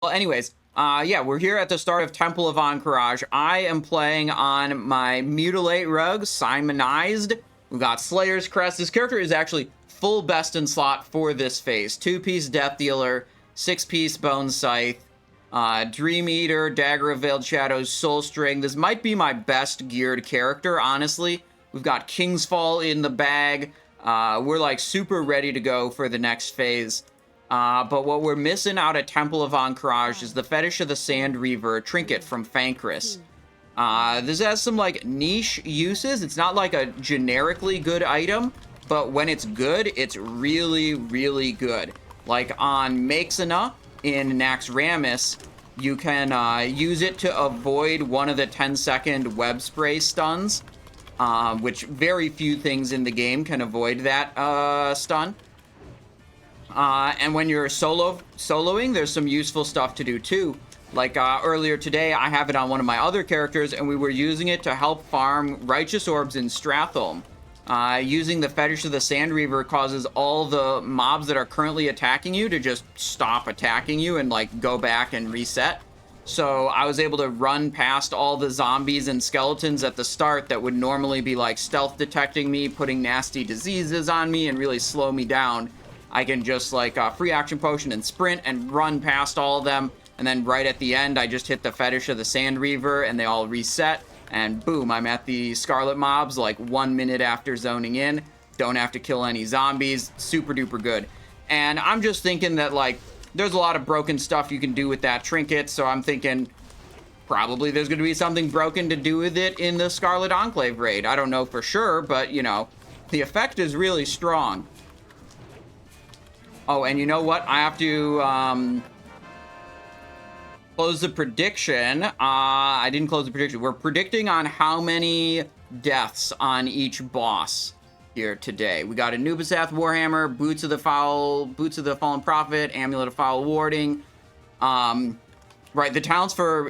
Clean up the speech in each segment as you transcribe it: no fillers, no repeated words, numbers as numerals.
Well, anyways, yeah, we're here at the start of Temple of Ahn'Qiraj. I am playing on my Mutilate Rogue, Simonized. We've got Slayer's Crest. This character is actually full best in slot for this phase. 2-piece Death Dealer, 6-piece Bone Scythe, Dream Eater, Dagger of Veiled Shadows, Soul String. This might be my best geared character, honestly. We've got Kingsfall in the bag. We're like super ready to go for the next phase. But what we're missing out at Temple of Ahn'Qiraj is the Fetish of the Sand Reaver trinket from Fankriss. This has some like niche uses. It's not like a generically good item, but when it's good, it's really, really good. Like on Meixana in Naxxramas, you can use it to avoid one of the 10-second web spray stuns, which very few things in the game can avoid that stun. And when you're soloing, there's some useful stuff to do too. Like earlier today, I have it on one of my other characters, and we were using it to help farm Righteous Orbs in Stratholme. Using the Fetish of the Sand Reaver causes all the mobs that are currently attacking you to just stop attacking you and like go back and reset. So I was able to run past all the zombies and skeletons at the start that would normally be like stealth detecting me, putting nasty diseases on me, and really slow me down. I can just like free action potion and sprint and run past all of them. And then right at the end, I just hit the Fetish of the Sand Reaver and they all reset. And boom, I'm at the Scarlet mobs like 1 minute after zoning in. Don't have to kill any zombies. Super duper good. And I'm just thinking that like there's a lot of broken stuff you can do with that trinket. So I'm thinking probably there's going to be something broken to do with it in the Scarlet Enclave raid. I don't know for sure, but you know, the effect is really strong. Oh, and you know what? I have to close the prediction. I didn't close the prediction. We're predicting on how many deaths on each boss here today. We got Anubisath Warhammer, Boots of the Fallen Prophet, Amulet of Foul Warding. Right, the talents for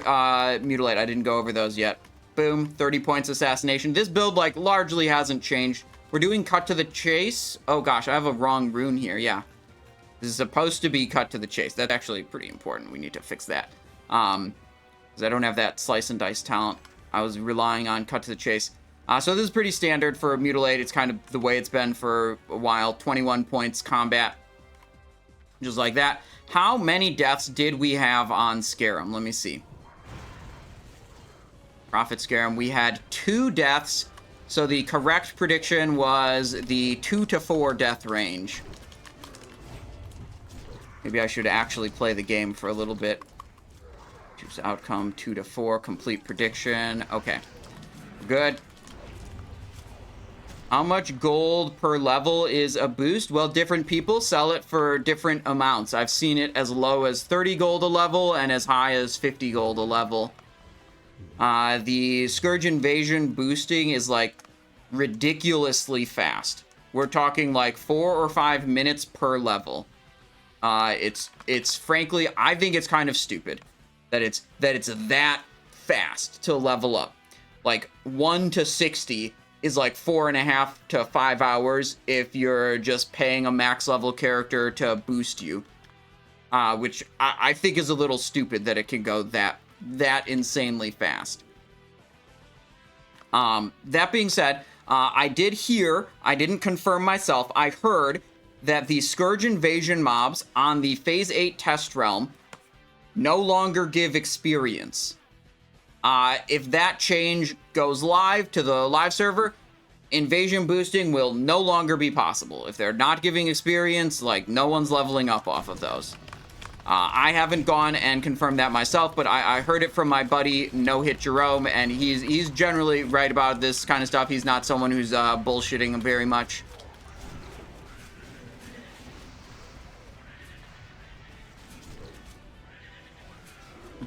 Mutilate, I didn't go over those yet. Boom, 30 points Assassination. This build, like, largely hasn't changed. We're doing Cut to the Chase. Oh, gosh, I have a wrong rune here, yeah. This is supposed to be Cut to the Chase. That's actually pretty important. We need to fix that. Because I don't have that Slice and Dice talent. I was relying on Cut to the Chase. So this is pretty standard for Mutilate. It's kind of the way it's been for a while. 21 points combat. Just like that. How many deaths did we have on Skeram? Let me see. Prophet Skeram. We had 2 deaths. So the correct prediction was the 2 to 4 death range. Maybe I should actually play the game for a little bit. Choose outcome 2 to 4. Complete prediction. Okay. Good. How much gold per level is a boost? Well, different people sell it for different amounts. I've seen it as low as 30 gold a level and as high as 50 gold a level. The Scourge Invasion boosting is like ridiculously fast. We're talking like 4 or 5 minutes per level. It's frankly, I think it's kind of stupid that it's that fast to level up. Like 1 to 60 is like 4.5 to 5 hours if you're just paying a max level character to boost you. Which I think is a little stupid that it can go that insanely fast. That being said, I didn't confirm myself, I heard that the Scourge Invasion mobs on the Phase 8 test realm no longer give experience. If that change goes live to the live server, invasion boosting will no longer be possible. If they're not giving experience, like, no one's leveling up off of those. I haven't gone and confirmed that myself, but I heard it from my buddy No Hit Jerome, and he's generally right about this kind of stuff. He's not someone who's bullshitting very much.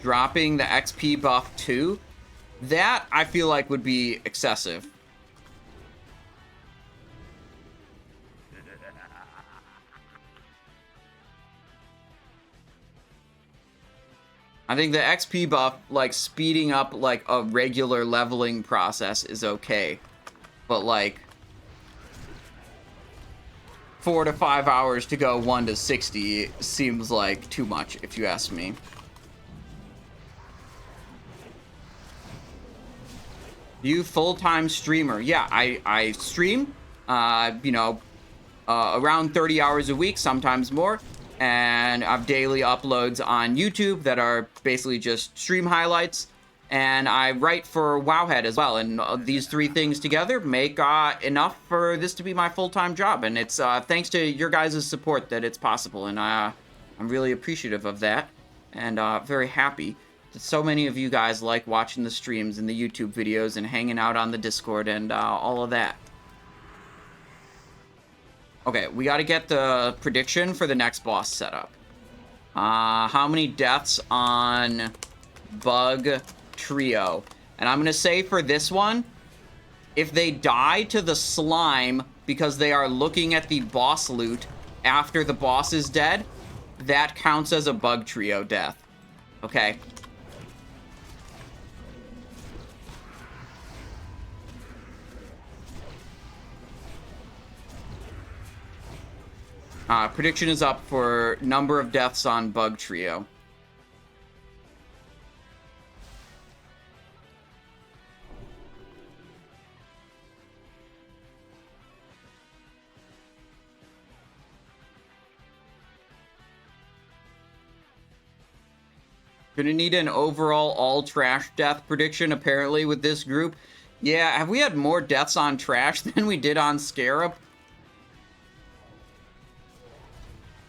Dropping the XP buff too, that I feel like would be excessive. I think the XP buff, like speeding up like a regular leveling process is okay, but like 4 to 5 hours to go 1 to 60 seems like too much, if you ask me. You full-time streamer. Yeah, I stream, you know, around 30 hours a week, sometimes more. And I have daily uploads on YouTube that are basically just stream highlights. And I write for Wowhead as well. And these three things together make enough for this to be my full-time job. And it's thanks to your guys' support that it's possible. And I'm really appreciative of that. And very happy that so many of you guys like watching the streams and the YouTube videos and hanging out on the Discord and all of that. Okay, we got to get the prediction for the next boss setup. How many deaths on Bug Trio? And I'm going to say for this one, if they die to the slime because they are looking at the boss loot after the boss is dead, that counts as a Bug Trio death. Okay. Prediction is up for number of deaths on Bug Trio. Gonna need an overall all trash death prediction, apparently, with this group. Yeah, have we had more deaths on trash than we did on Skeram?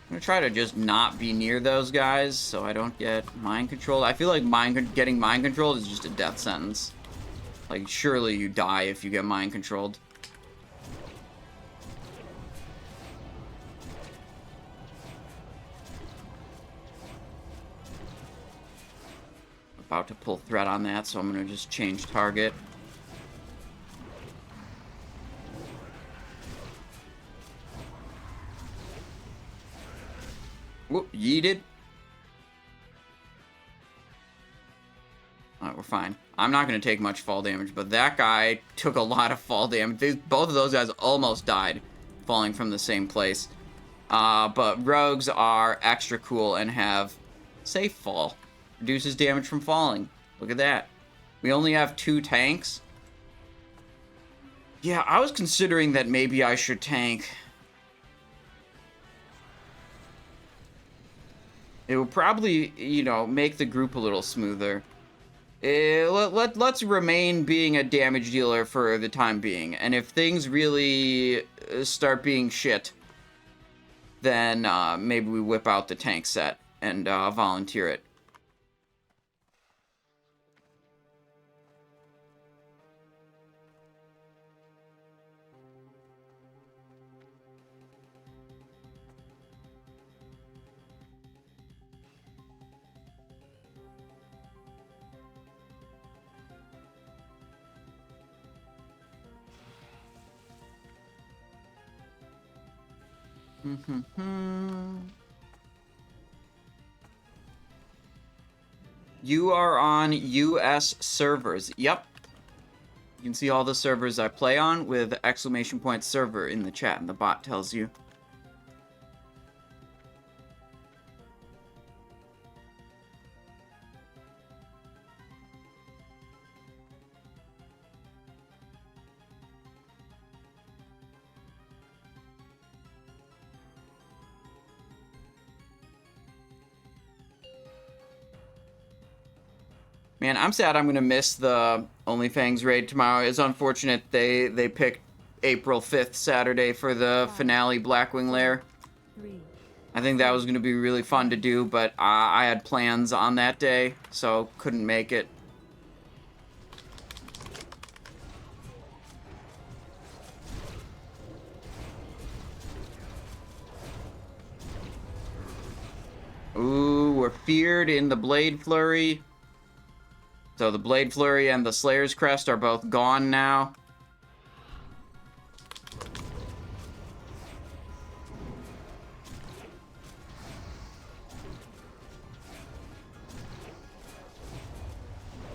I'm gonna try to just not be near those guys so I don't get mind controlled. I feel like getting mind controlled is just a death sentence. Like, surely you die if you get mind controlled. About to pull threat on that, so I'm gonna just change target. Whoop, yeeted. Alright, we're fine. I'm not gonna take much fall damage, but that guy took a lot of fall damage. Both of those guys almost died falling from the same place. But rogues are extra cool and have safe fall. Reduces damage from falling. Look at that. We only have 2 tanks. Yeah, I was considering that maybe I should tank. It will probably, you know, make the group a little smoother. Let's remain being a damage dealer for the time being. And if things really start being shit, then maybe we whip out the tank set and volunteer it. You are on US servers. Yep. You can see all the servers I play on with exclamation point server in the chat, and the bot tells you. Man, I'm sad I'm going to miss the OnlyFans raid tomorrow. It's unfortunate they picked April 5th, Saturday, for the finale Blackwing Lair. I think that was going to be really fun to do, but I had plans on that day, so couldn't make it. Ooh, we're feared in the Blade Flurry. So the Blade Flurry and the Slayer's Crest are both gone now.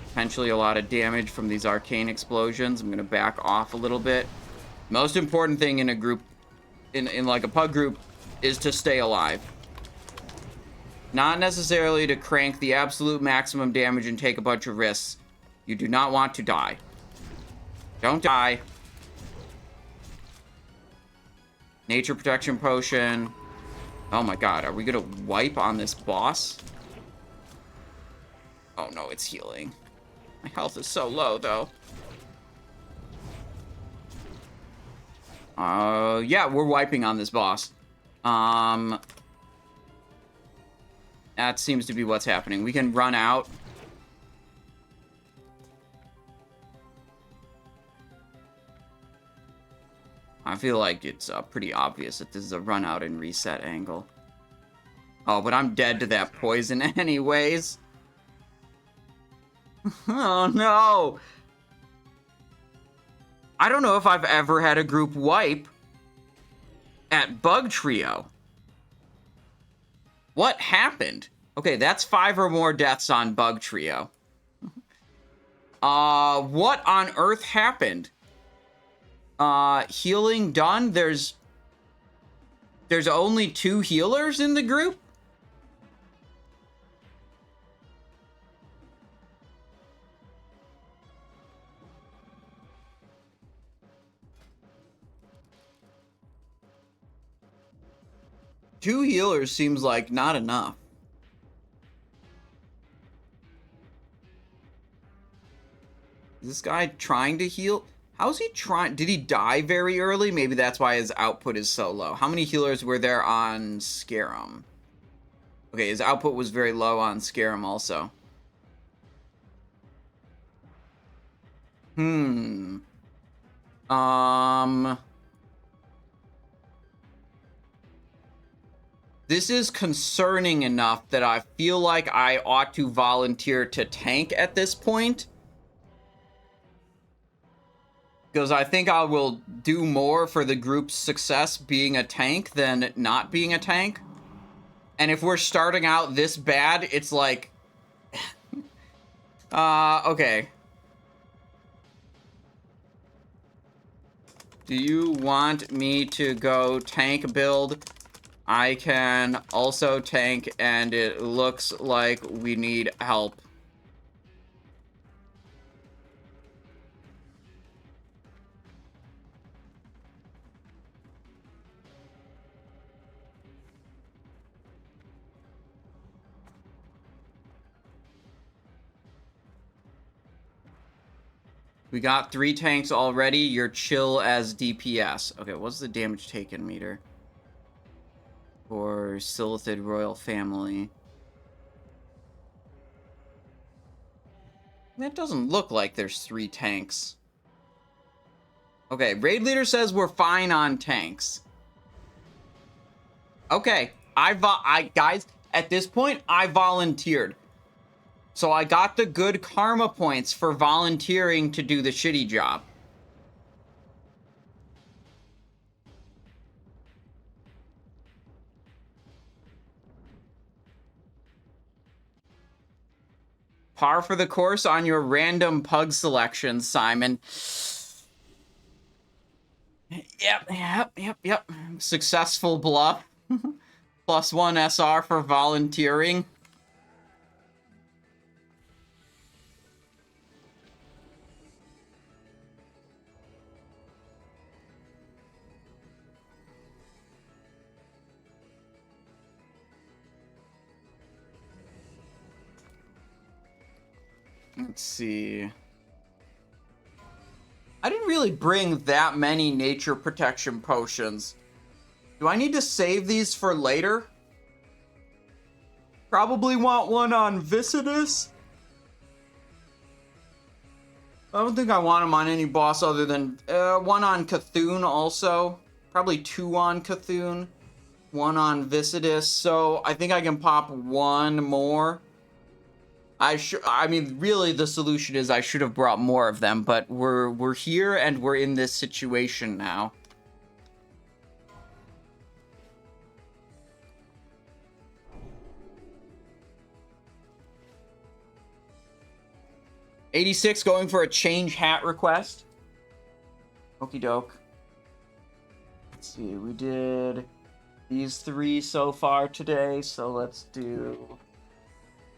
Potentially a lot of damage from these arcane explosions. I'm going to back off a little bit. Most important thing in a group, in like a pug group, is to stay alive. Not necessarily to crank the absolute maximum damage and take a bunch of risks. You do not want to die. Don't die. Nature protection potion. Oh my god, are we gonna wipe on this boss? Oh no, it's healing. My health is so low, though. Yeah, we're wiping on this boss. That seems to be what's happening. We can run out. I feel like it's pretty obvious that this is a run out and reset angle. Oh, but I'm dead to that poison anyways. Oh no! I don't know if I've ever had a group wipe at Bug Trio. What happened? Okay, that's 5 or more deaths on Bug Trio. What on earth happened? Healing done. There's only 2 healers in the group? Two healers seems like not enough. Is this guy trying to heal? How's he trying? Did he die very early? Maybe that's why his output is so low. How many healers were there on Skeram? Okay, his output was very low on Skeram also. This is concerning enough that I feel like I ought to volunteer to tank at this point. Because I think I will do more for the group's success being a tank than not being a tank. And if we're starting out this bad, it's like... okay. Do you want me to go tank build? I can also tank, and it looks like we need help. We got 3 tanks already. You're chill as DPS. Okay, what's the damage taken meter? For Silithid Royal Family. That doesn't look like there's 3 tanks. Okay, Raid Leader says we're fine on tanks. Okay, guys, at this point, I volunteered. So I got the good karma points for volunteering to do the shitty job. Par for the course on your random pug selection, Simon. Yep. Successful bluff. +1 SR for volunteering. Let's see. I didn't really bring that many nature protection potions. Do I need to save these for later? Probably want one on Viscidus. I don't think I want them on any boss other than one on Cthun also. Probably 2 on Cthun. 1 on Viscidus. So I think I can pop 1 more. I mean, really, the solution is I should have brought more of them, but we're here and we're in this situation now. '86 going for a change hat request. Okie doke. Let's see, we did these 3 so far today, so let's do...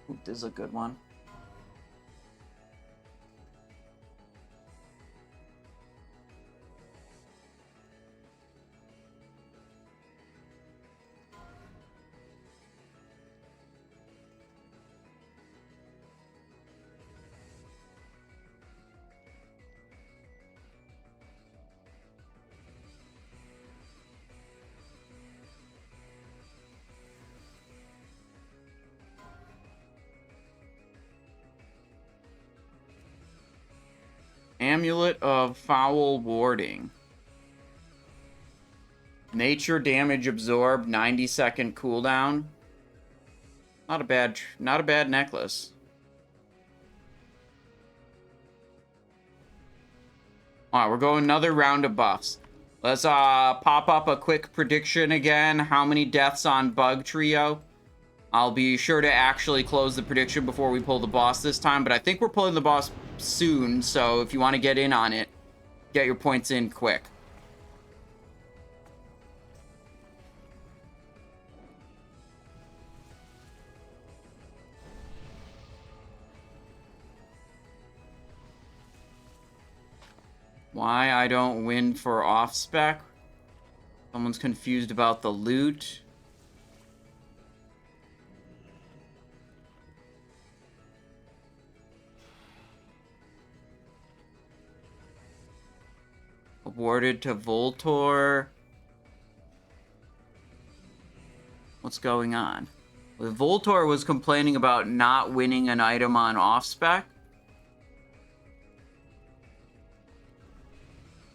Ooh, this is a good one. Amulet of Foul Warding. Nature damage absorbed, 90-second cooldown. Not a bad necklace. All right, we're going another round of buffs. Let's pop up a quick prediction again. How many deaths on Bug Trio? I'll be sure to actually close the prediction before we pull the boss this time, but I think we're pulling the boss soon, so if you want to get in on it, get your points in quick. Why I don't win for off-spec? Someone's confused about the loot. Awarded to Voltor. What's going on? Well, Voltor was complaining about not winning an item on off-spec.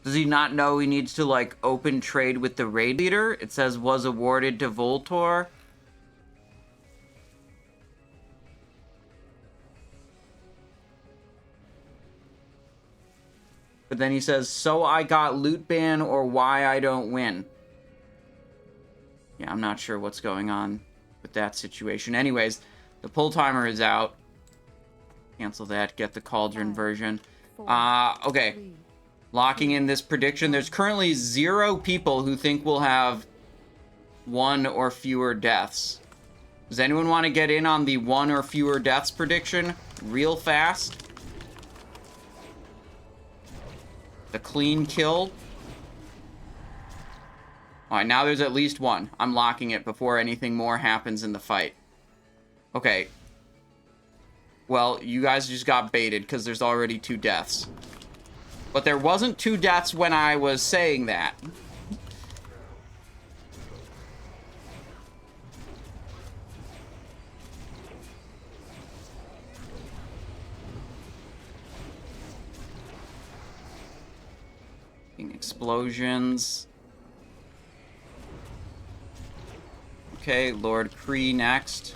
Does he not know he needs to, like, open trade with the raid leader? It says was awarded to Voltor. But then he says, so I got loot ban or why I don't win. Yeah, I'm not sure what's going on with that situation. Anyways, the pull timer is out. Cancel that, get the Cauldron version. Okay. Locking in this prediction. There's currently 0 people who think we'll have 1 or fewer deaths. Does anyone want to get in on the 1 or fewer deaths prediction real fast? The clean kill. Alright, now there's at least 1. I'm locking it before anything more happens in the fight. Okay. Well, you guys just got baited because there's already 2 deaths. But there wasn't 2 deaths when I was saying that. Explosions. Okay, Lord Kree next.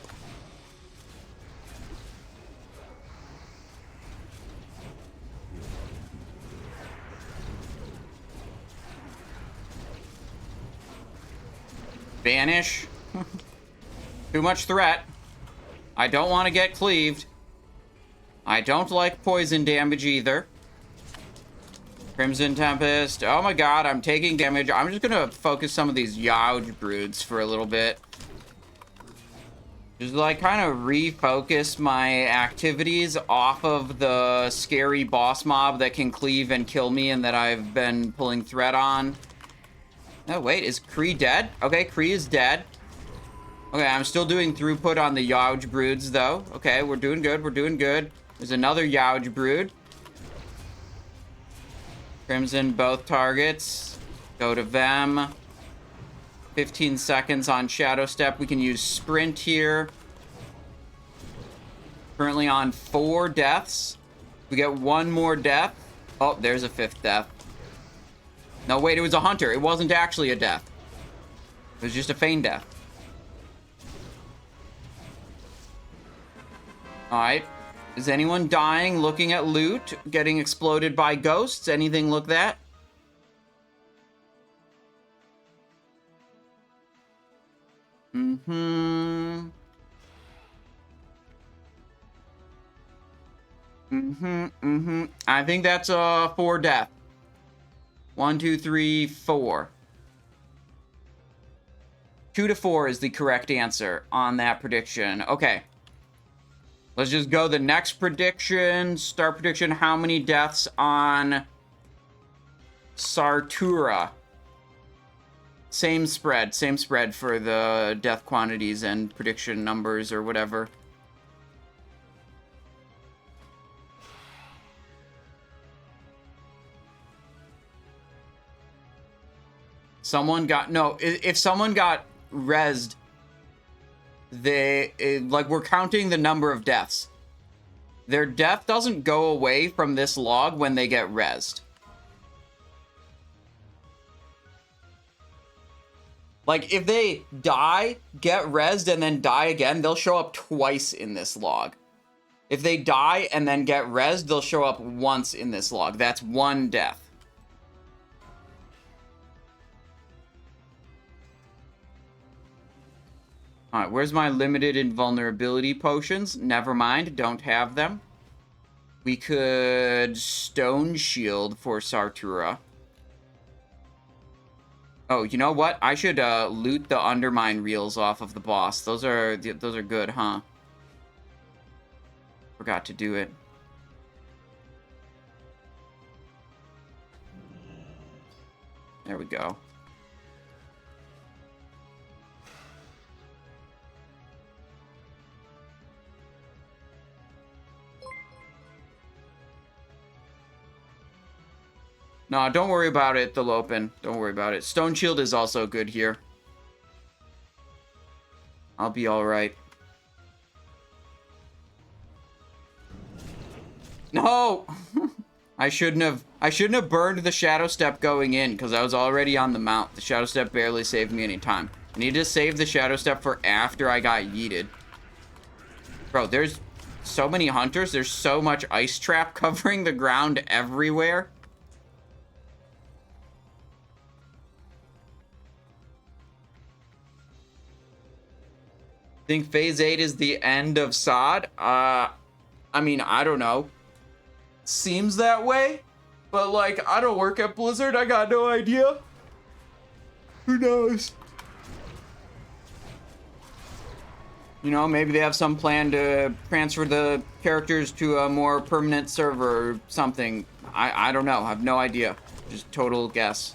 Banish. Too much threat. I don't want to get cleaved. I don't like poison damage either. Crimson Tempest. Oh my god, I'm taking damage. I'm just gonna focus some of these Youge Broods for a little bit. Just like kind of refocus my activities off of the scary boss mob that can cleave and kill me and that I've been pulling threat on. Oh wait, is Kree dead? Okay, Kree is dead. Okay, I'm still doing throughput on the Youge Broods though. Okay, we're doing good, we're doing good. There's another Youge Brood. Crimson both targets. Go to Vem. 15 seconds on Shadow Step. We can use Sprint here. Currently on 4 deaths. We get 1 more death. Oh, there's a 5th death. No, wait, it was a hunter. It wasn't actually a death. It was just a feign death. Alright. Is anyone dying, looking at loot, getting exploded by ghosts? Anything look that? I think that's 4 death. 1, 2, 3, 4. 2 to 4 is the correct answer on that prediction. Okay. Let's just go the next prediction. Start prediction. How many deaths on Sartura? Same spread for the death quantities and prediction numbers or whatever. Someone got, no, if someone got rezzed, like, we're counting the number of deaths. Their death doesn't go away from this log when they get rezzed. Like, if they die, get rezzed, and then die again, they'll show up twice in this log. If they die and then get rezzed, they'll show up once in this log. That's one death. Alright, where's my limited invulnerability potions? Never mind, don't have them. We could Stone Shield for Sartura. Oh, you know what? I should loot the Undermine reels off of the boss. Those are good, huh? Forgot to do it. There we go. No, don't worry about it, Thalopin. Don't worry about it. Stone Shield is also good here. I'll be alright. No! I shouldn't have burned the Shadow Step going in, because I was already on the mount. The Shadow Step barely saved me any time. I need to save the Shadow Step for after I got yeeted. Bro, there's so many hunters. There's so much ice trap covering the ground everywhere. Think Phase 8 is the end of SOD? I mean, I don't know. Seems that way, but like, I don't work at Blizzard. I got no idea. Who knows? You know, maybe they have some plan to transfer the characters to a more permanent server or something. I don't know. I have no idea. Just total guess.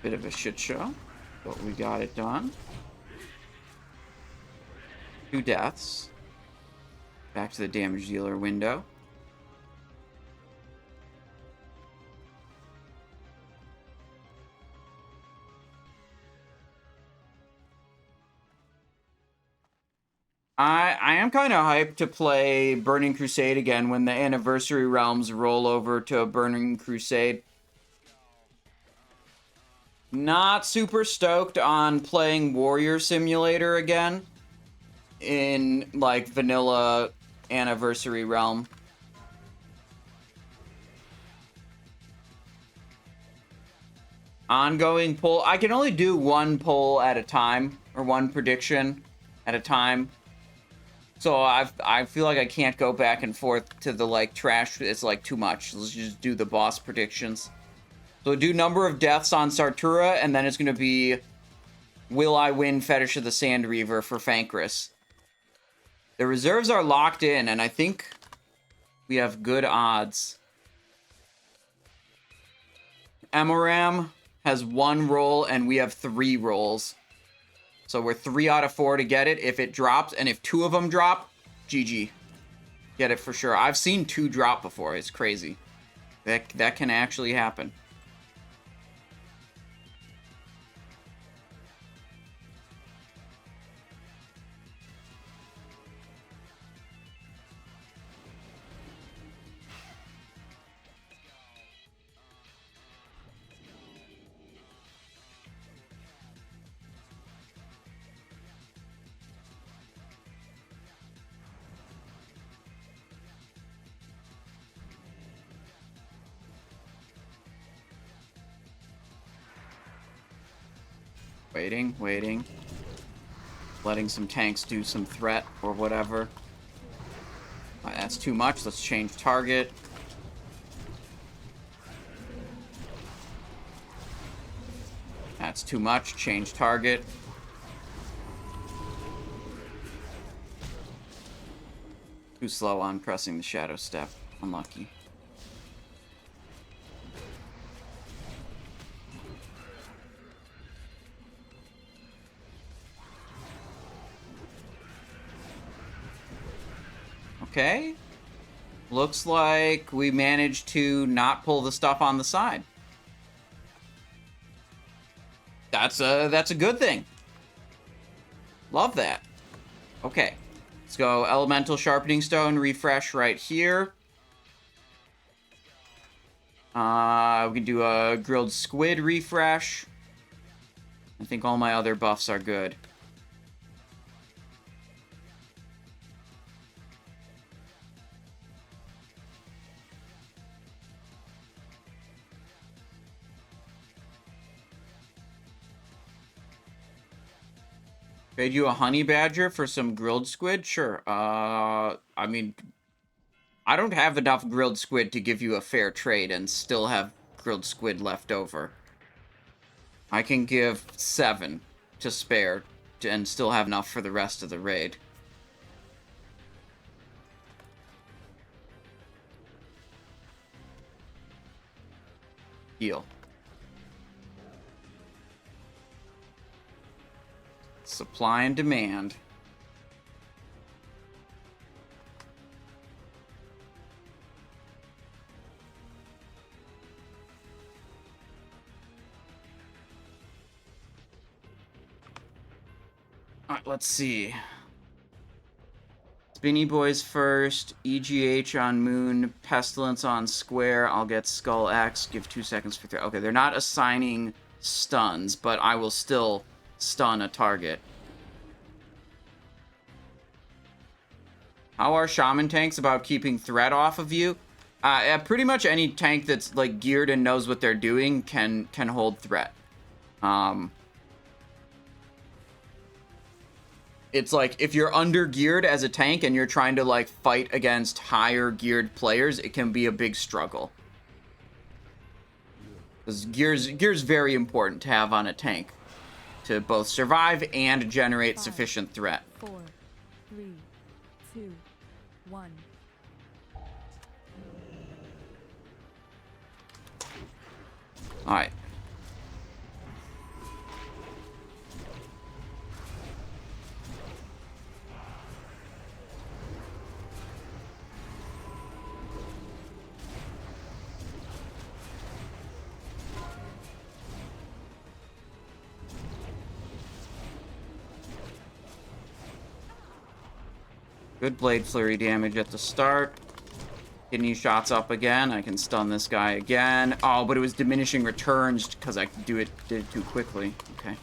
Bit of a shit show, but we got it done. 2 deaths. Back to the damage dealer window. I am kind of hyped to play Burning Crusade again when the Anniversary Realms roll over to Burning Crusade. Not super stoked on playing Warrior Simulator again in, like, vanilla Anniversary Realm. Ongoing poll. I can only do one poll at a time, or one prediction at a time. So I feel like I can't go back and forth to the, like, trash. It's, like, too much. Let's just do the boss predictions. So do number of deaths on Sartura, and then it's going to be will I win Fetish of the Sand Reaver for Fankriss. The reserves are locked in, and I think we have good odds. Emoram has 1 roll, and we have 3 rolls. So we're 3 out of 4 to get it. If it drops, and if 2 of them drop, GG. Get it for sure. I've seen 2 drop before. It's crazy. That can actually happen. Waiting. Letting some tanks do some threat or whatever. That's too much. Let's change target. That's too much. Change target. Too slow on pressing the shadow step. Unlucky. Okay. Looks like we managed to not pull the stuff on the side. That's a good thing. Love that. Okay. Let's go Elemental Sharpening Stone, refresh right here. We can do a Grilled Squid refresh. I think all my other buffs are good. Trade you a honey badger for some grilled squid? Sure. I mean, I don't have enough grilled squid to give you a fair trade and still have grilled squid left over. I can give 7 to spare and still have enough for the rest of the raid. Deal. Supply and demand. Alright, let's see. Spinny Boys first, EGH on Moon, Pestilence on Square. I'll get Skull X, give 2 seconds for 3. Okay, they're not assigning stuns, but I will still stun a target. How are shaman tanks about keeping threat off of you? Pretty much any tank that's like geared and knows what they're doing can hold threat. It's like if you're under geared as a tank and you're trying to like fight against higher geared players, it can be a big struggle. Because gear's very important to have on a tank to both survive and generate 5, sufficient threat. 4, 3, 2, 1. All right. Good Blade Flurry damage at the start. Kidney shots up again. I can stun this guy again. Oh, but it was diminishing returns because I did it too quickly. Okay.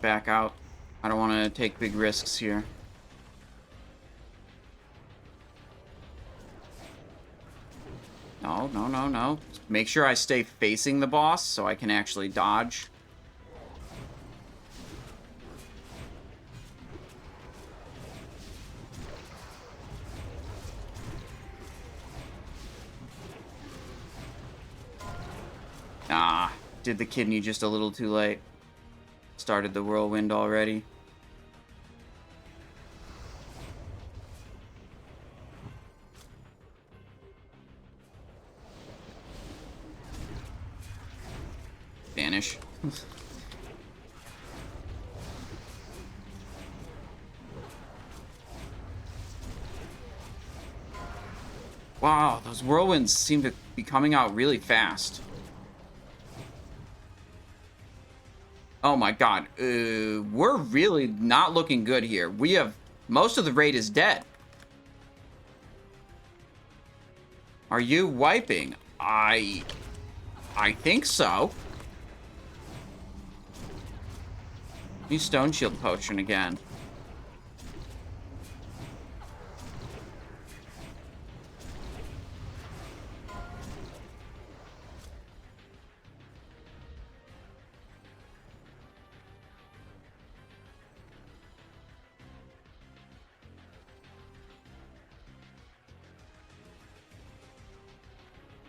Back out. I don't want to take big risks here. No, no, no, no. Make sure I stay facing the boss so I can actually dodge. Ah, did the kidney just a little too late. Started the whirlwind already. Vanish. Wow, those whirlwinds seem to be coming out really fast. Oh my god, we're really not looking good here. We have, most of the raid is dead. Are you wiping? I think so. New Stone Shield Potion again.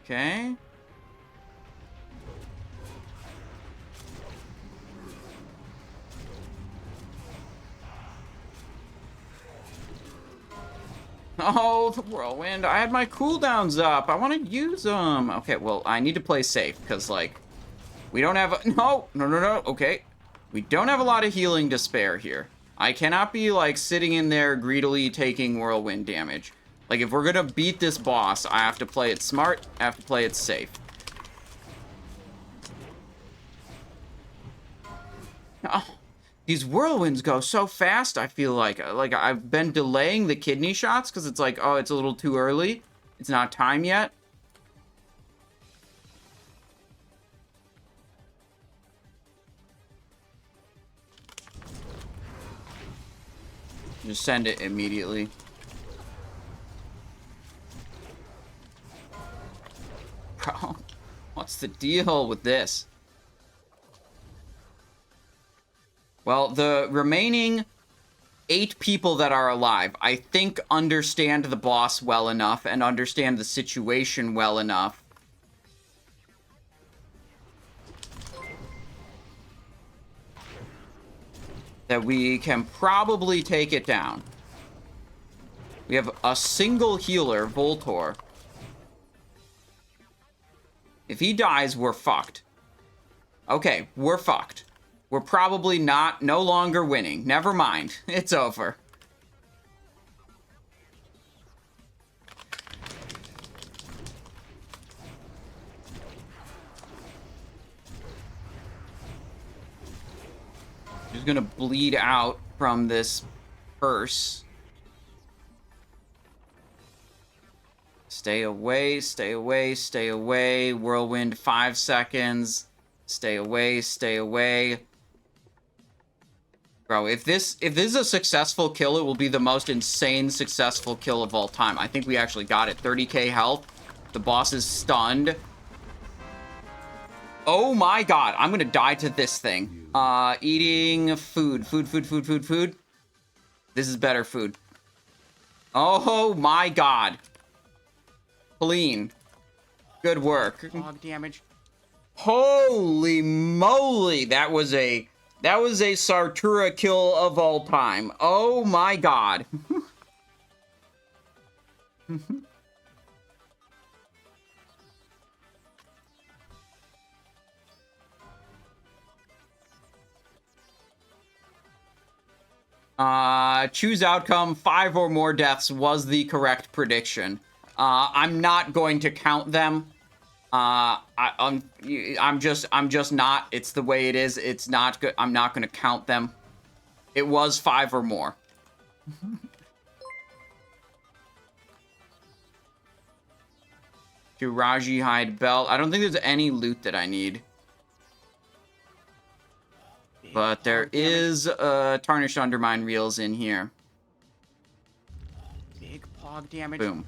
Okay. Oh, the whirlwind. I had my cooldowns up. I want to use them. Okay, well, I need to play safe because, like, we don't have a... No. Okay. We don't have a lot of healing to spare here. I cannot be, like, sitting in there greedily taking whirlwind damage. Like, if we're gonna beat this boss, I have to play it smart. I have to play it safe. Oh, these whirlwinds go so fast, I feel like. Like, I've been delaying the kidney shots because it's like, oh, it's a little too early. It's not time yet. Just send it immediately. Bro, what's the deal with this? Well, the remaining 8 people that are alive, I think, understand the boss well enough and understand the situation well enough. That we can probably take it down. We have a single healer, Voltor. If he dies, we're fucked. Okay, we're fucked. We're probably no longer winning. Never mind. It's over. She's gonna bleed out from this purse. Stay away, stay away, stay away. Whirlwind, 5 seconds. Stay away, stay away. Bro, if this is a successful kill, it will be the most insane successful kill of all time. I think we actually got it. 30k health. The boss is stunned. Oh my god, I'm gonna die to this thing. Eating food. Food. This is better food. Oh my god. Clean. Good work. Log damage. Holy moly, that was a Sartura kill of all time. Oh my god. Choose outcome. 5 or more deaths was the correct prediction. I'm not going to count them. I'm just not. It's the way it is. It's not good. I'm not going to count them. It was 5 or more. Kiraji hide belt. I don't think there's any loot that I need. But there is tarnished undermine reels in here. Big pog damage. Boom.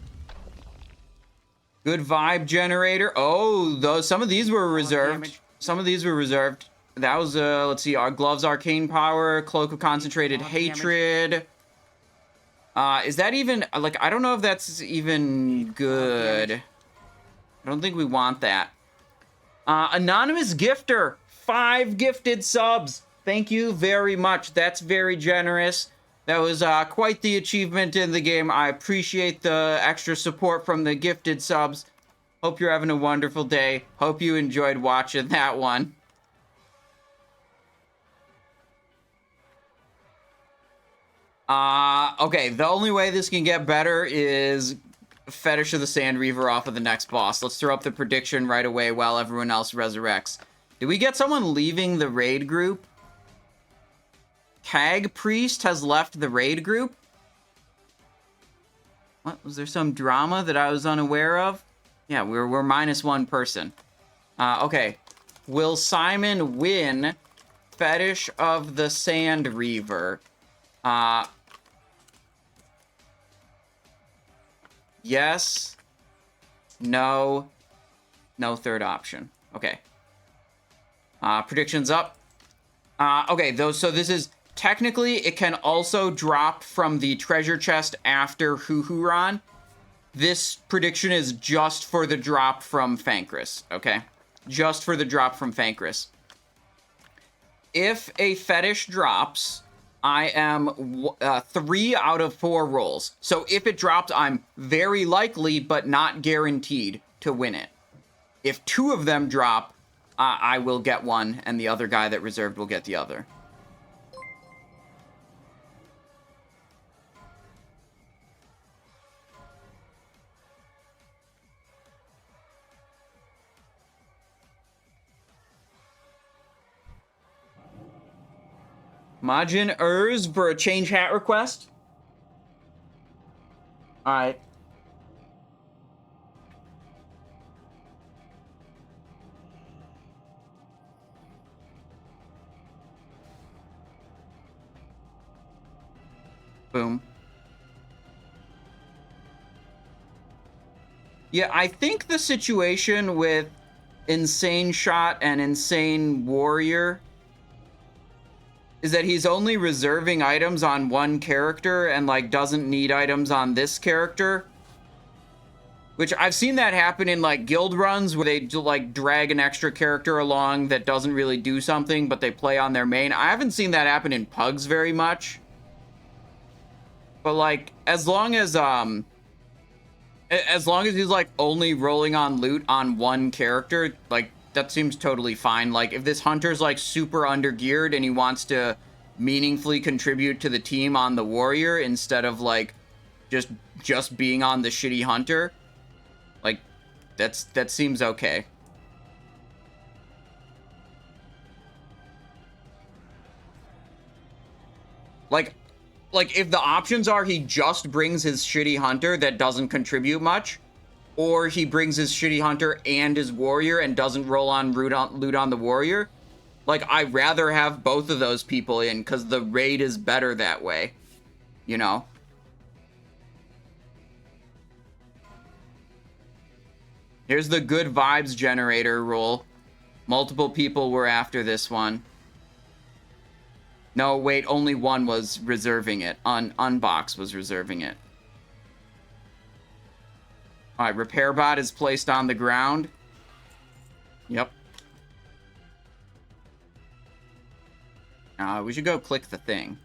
Good vibe generator. Oh, some of these were reserved. Some of these were reserved. That was, let's see, our gloves, arcane power, cloak of concentrated hatred. Is that even, like, I don't know if that's even good. I don't think we want that. Anonymous gifter, 5 gifted subs. Thank you very much. That's very generous. That was quite the achievement in the game. I appreciate the extra support from the gifted subs. Hope you're having a wonderful day. Hope you enjoyed watching that one. Okay, the only way this can get better is Fetish of the Sand Reaver off of the next boss. Let's throw up the prediction right away while everyone else resurrects. Did we get someone leaving the raid group? Kag Priest has left the raid group? What? Was there some drama that I was unaware of? Yeah, we're minus 1 person. Okay. Will Simon win Fetish of the Sand Reaver? Yes. No. No third option. Okay. Predictions up. Okay, so this is... Technically, it can also drop from the treasure chest after Huhuran. This prediction is just for the drop from Fankriss, okay? Just for the drop from Fankriss. If a fetish drops, I am 3 out of 4 rolls. So if it drops, I'm very likely, but not guaranteed, to win it. If 2 of them drop, I will get one, and the other guy that reserved will get the other. Majin Urz for a change hat request. All right. Boom. Yeah, I think the situation with Insane Shot and Insane Warrior is that he's only reserving items on one character and, like, doesn't need items on this character. Which, I've seen that happen in, like, guild runs where they, like, drag an extra character along that doesn't really do something, but they play on their main. I haven't seen that happen in Pugs very much. But, like, as long as he's, like, only rolling on loot on one character, like, that seems totally fine. Like, if this hunter's, like, super undergeared and he wants to meaningfully contribute to the team on the warrior instead of, like, just being on the shitty hunter, like, that seems okay. Like, if the options are he just brings his shitty hunter that doesn't contribute much, or he brings his shitty hunter and his warrior and doesn't roll on loot on the warrior, like, I'd rather have both of those people in, because the raid is better that way, you know? Here's the good vibes generator rule. Multiple people were after this one. No, wait, only one was reserving it. Unbox was reserving it. Alright, repair bot is placed on the ground. Yep. We should go click the thing.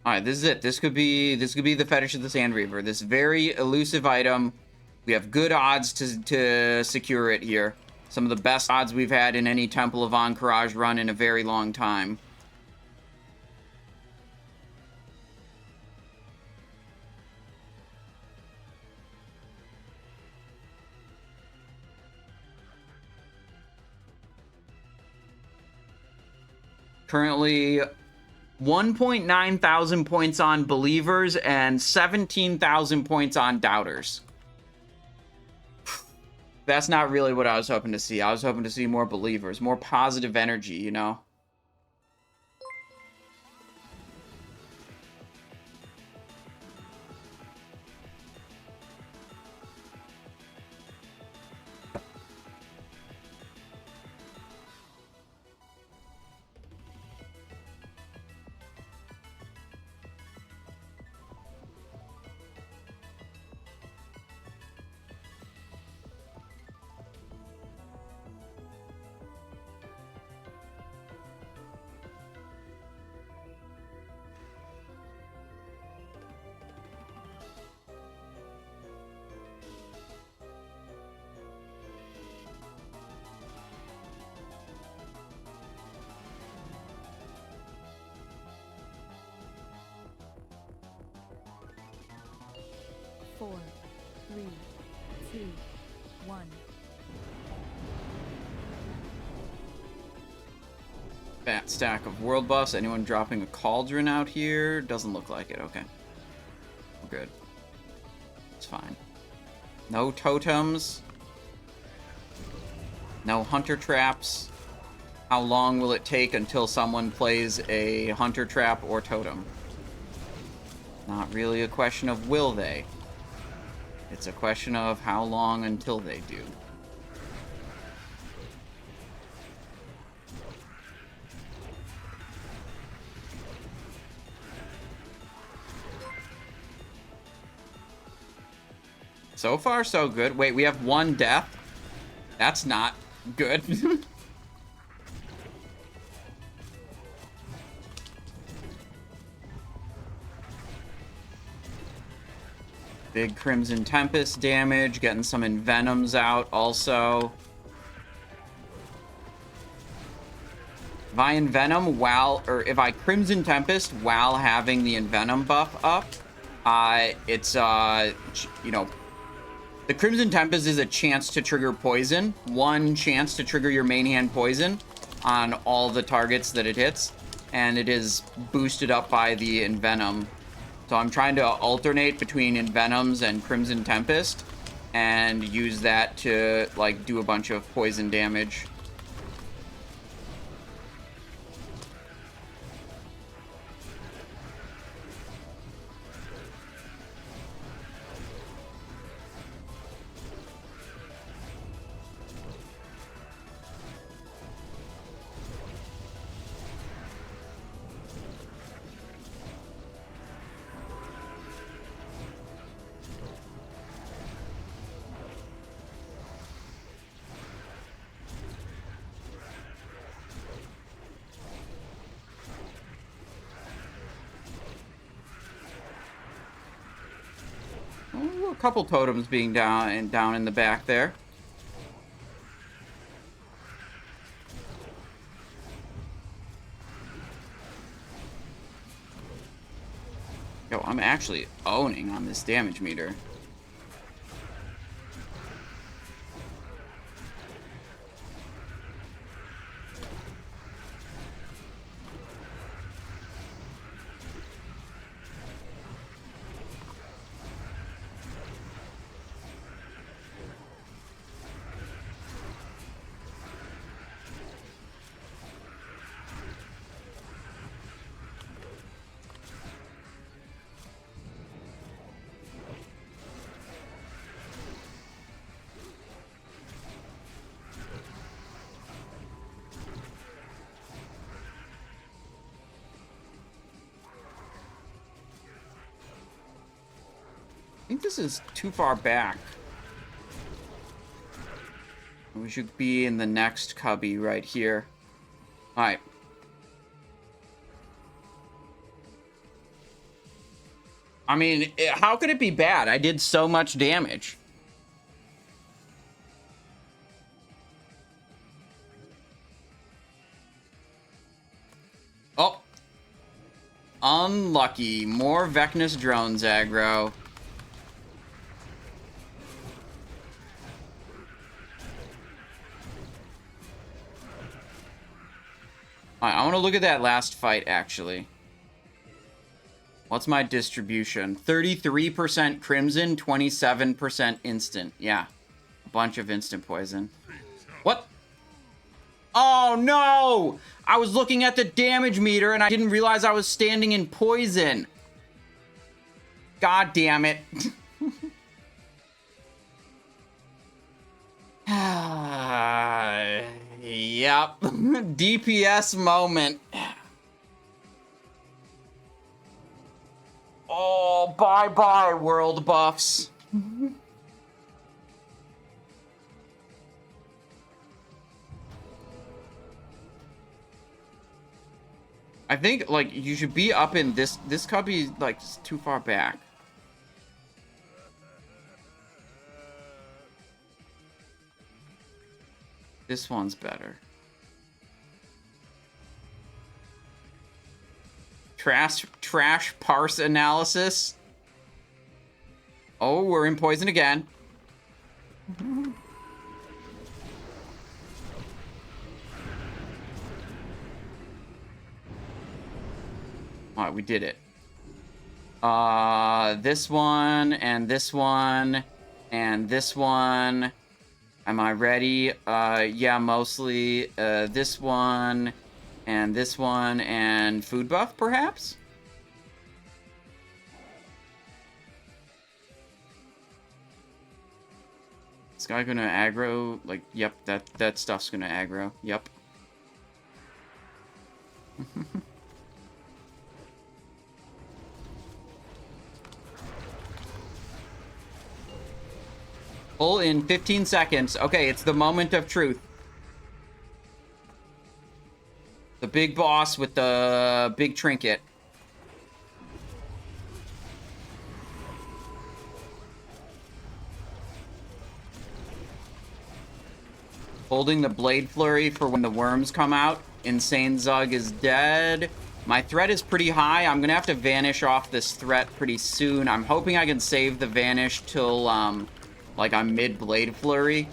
Alright, this is it. This could be the Fetish of the Sand Reaver. This very elusive item. We have good odds to secure it here. Some of the best odds we've had in any Temple of Ahn'Qiraj run in a very long time. Currently 1.9 thousand points on believers and 17,000 points on doubters. That's not really what I was hoping to see. I was hoping to see more believers, more positive energy, you know? Four, 3, 2, 1. Fat stack of world buffs. Anyone dropping a cauldron out here? Doesn't look like it. Okay. We're good. It's fine. No totems. No hunter traps. How long will it take until someone plays a hunter trap or totem? Not really a question of will they. It's a question of how long until they do. So far, so good. Wait, we have one death? That's not good. Big Crimson Tempest damage, getting some Envenoms out also. If I Envenom while, or if I Crimson Tempest while having the Envenom buff up, it's, you know, the Crimson Tempest is a chance to trigger poison. One chance to trigger your main hand poison on all the targets that it hits. And it is boosted up by the Envenom. So I'm trying to alternate between Envenoms and Crimson Tempest. And use that to, like, do a bunch of poison damage. A couple totems being down in the back there. Yo, I'm actually owning on this damage meter. I think this is too far back. We should be in the next cubby right here. Alright. I mean, how could it be bad? I did so much damage. Oh. Unlucky. More Vecnus drones aggro. Alright, I want to look at that last fight, actually. What's my distribution? 33% Crimson, 27% instant. Yeah. A bunch of instant poison. What? Oh, no! I was looking at the damage meter, and I didn't realize I was standing in poison. God damn it. Yep. DPS moment. Oh, bye-bye, world buffs. I think, like, you should be up in this cubby, like, too far back. This one's better. Trash parse analysis. Oh, we're in poison again. All right, we did it. This one, and this one, and this one. Am I ready? Yeah, mostly. This one, and food buff, perhaps? This guy gonna aggro? Like, yep, that stuff's gonna aggro. Yep. Full in 15 seconds. Okay, it's the moment of truth. The big boss with the big trinket. Holding the Blade Flurry for when the worms come out. Insane Zug is dead. My threat is pretty high. I'm gonna have to vanish off this threat pretty soon. I'm hoping I can save the vanish till, like I'm mid Blade Flurry.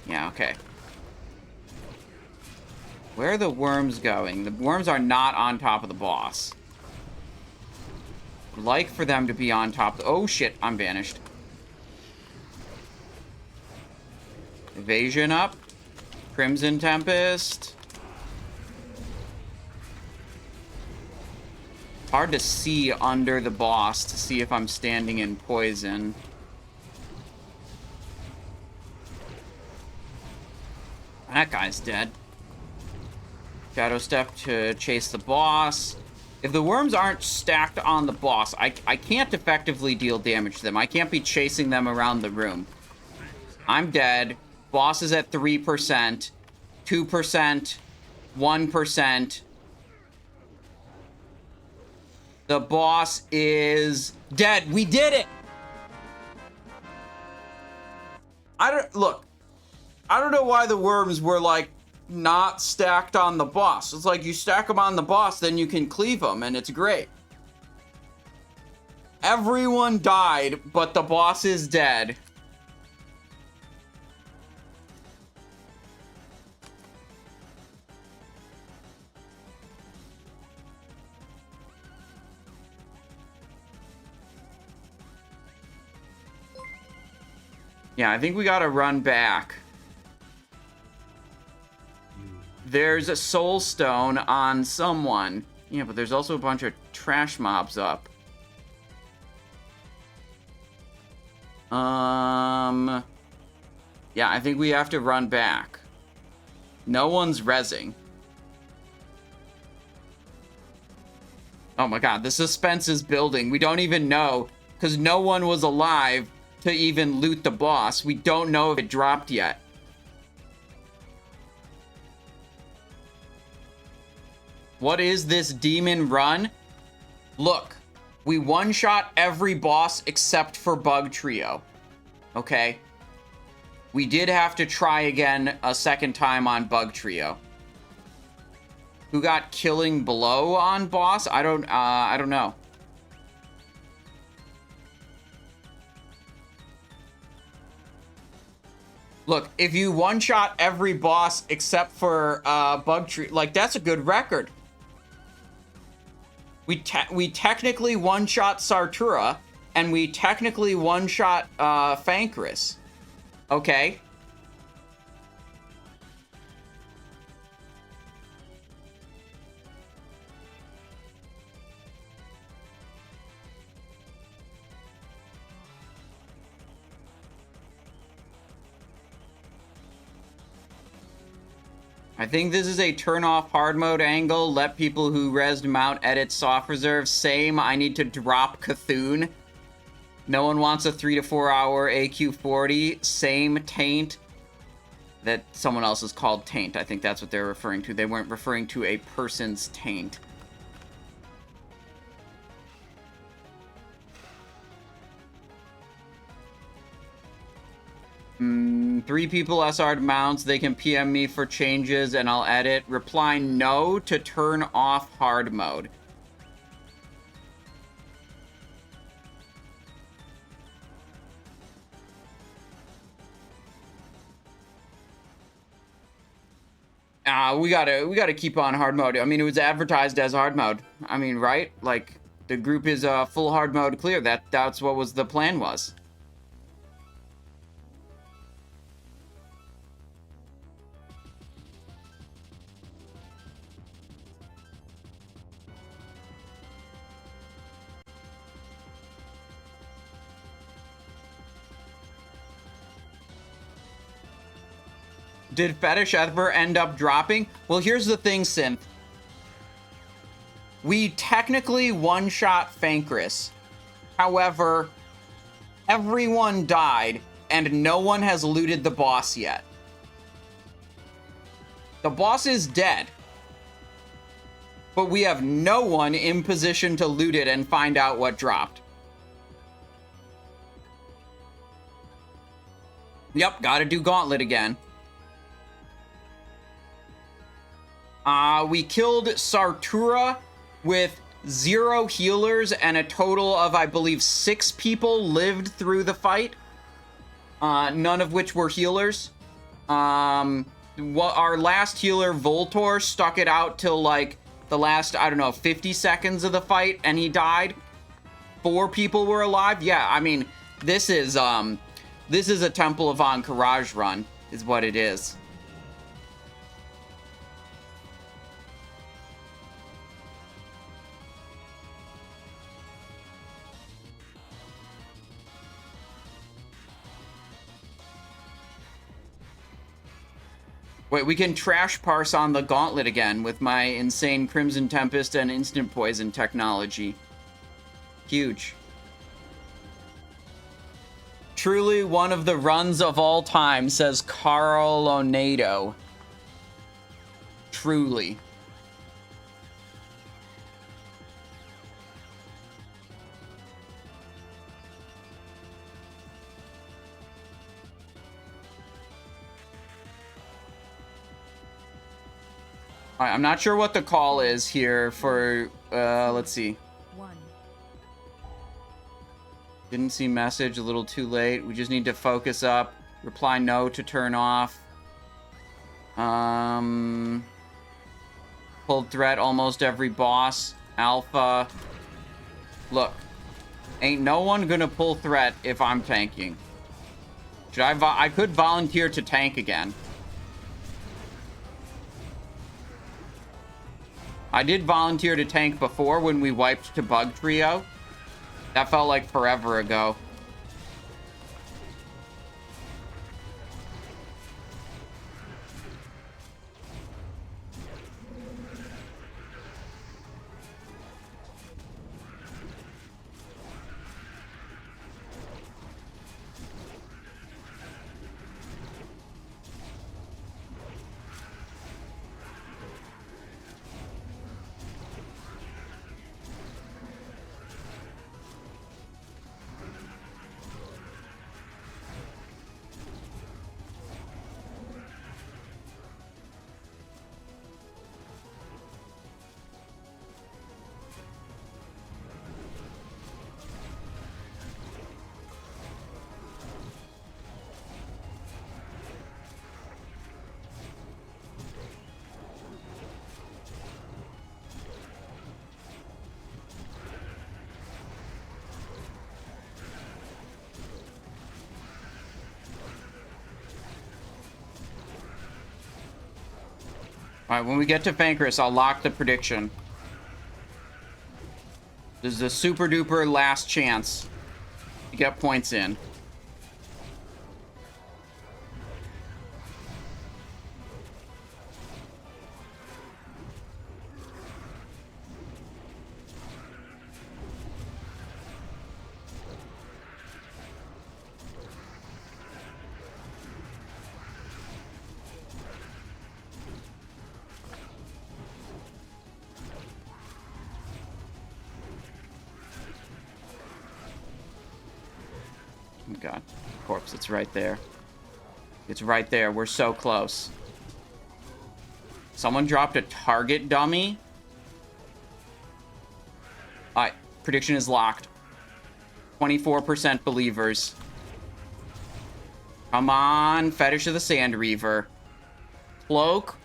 Yeah, okay. Where are the worms going? The worms are not on top of the boss. I'd like for them to be on top. Oh shit, I'm vanished. Evasion up. Crimson Tempest. Hard to see under the boss to see if I'm standing in poison. That guy's dead. Shadow Step to chase the boss. If the worms aren't stacked on the boss, I can't effectively deal damage to them. I can't be chasing them around the room. I'm dead. Boss is at 3%, 2%, 1%. The boss is dead. We did it! Look, I don't know why the worms were, like, not stacked on the boss. It's like you stack them on the boss, then you can cleave them, and it's great. Everyone died, but the boss is dead. Yeah, I think we gotta run back. There's a soul stone on someone. Yeah, but there's also a bunch of trash mobs up. Yeah, I think we have to run back. No one's rezzing. Oh my god, the suspense is building. We don't even know, because no one was alive to even loot the boss. We don't know if it dropped yet. What is this demon run? Look, we one-shot every boss except for Bug Trio. Okay? We did have to try again a second time on Bug Trio. Who got Killing Blow on boss? I don't know. Look, if you one-shot every boss except for Bug Trio, like, that's a good record. We technically one-shot Sartura, and we technically one-shot Fankriss. Okay. I think this is a turn off hard mode angle. Let people who rezzed mount edit soft reserve. Same, I need to drop Cthun. No one wants a 3 to 4 hour AQ40. Same, Taint. That someone else is called Taint. I think that's what they're referring to. They weren't referring to a person's taint. Three people SR'd mounts. They can PM me for changes and I'll edit. Reply no to turn off hard mode. We gotta keep on hard mode. I mean, it was advertised as hard mode. I mean, right? Like, the group is full hard mode clear. That's what was the plan was. Did Fetish ever end up dropping? Well, here's the thing, Synth. We technically one-shot Fankriss. However, everyone died, and no one has looted the boss yet. The boss is dead. But we have no one in position to loot it and find out what dropped. Yep, gotta do Gauntlet again. We killed Sartura with 0 healers, and a total of, I believe, 6 people lived through the fight. None of which were healers. Our last healer, Voltor, stuck it out till, like, the last, I don't know, 50 seconds of the fight, and he died. 4 people were alive. Yeah, I mean, this is a Temple of Ahn'Qiraj run, is what it is. Wait, we can trash parse on the Gauntlet again with my insane Crimson Tempest and Instant Poison technology. Huge. Truly one of the runs of all time, says Carl Onedo. Truly. Alright, I'm not sure what the call is here for, let's see. 1. Didn't see message, a little too late. We just need to focus up. Reply no to turn off. Pulled threat almost every boss. Alpha. Look. Ain't no one gonna pull threat if I'm tanking. Should I could volunteer to tank again. I did volunteer to tank before when we wiped to Bug Trio. That felt like forever ago. Alright, when we get to Fankriss, I'll lock the prediction. This is a super duper last chance to get points in. God, corpse, it's right there. It's right there. We're so close. Someone dropped a target dummy. Alright, prediction is locked. 24% believers. Come on, Fetish of the Sand Reaver. Cloak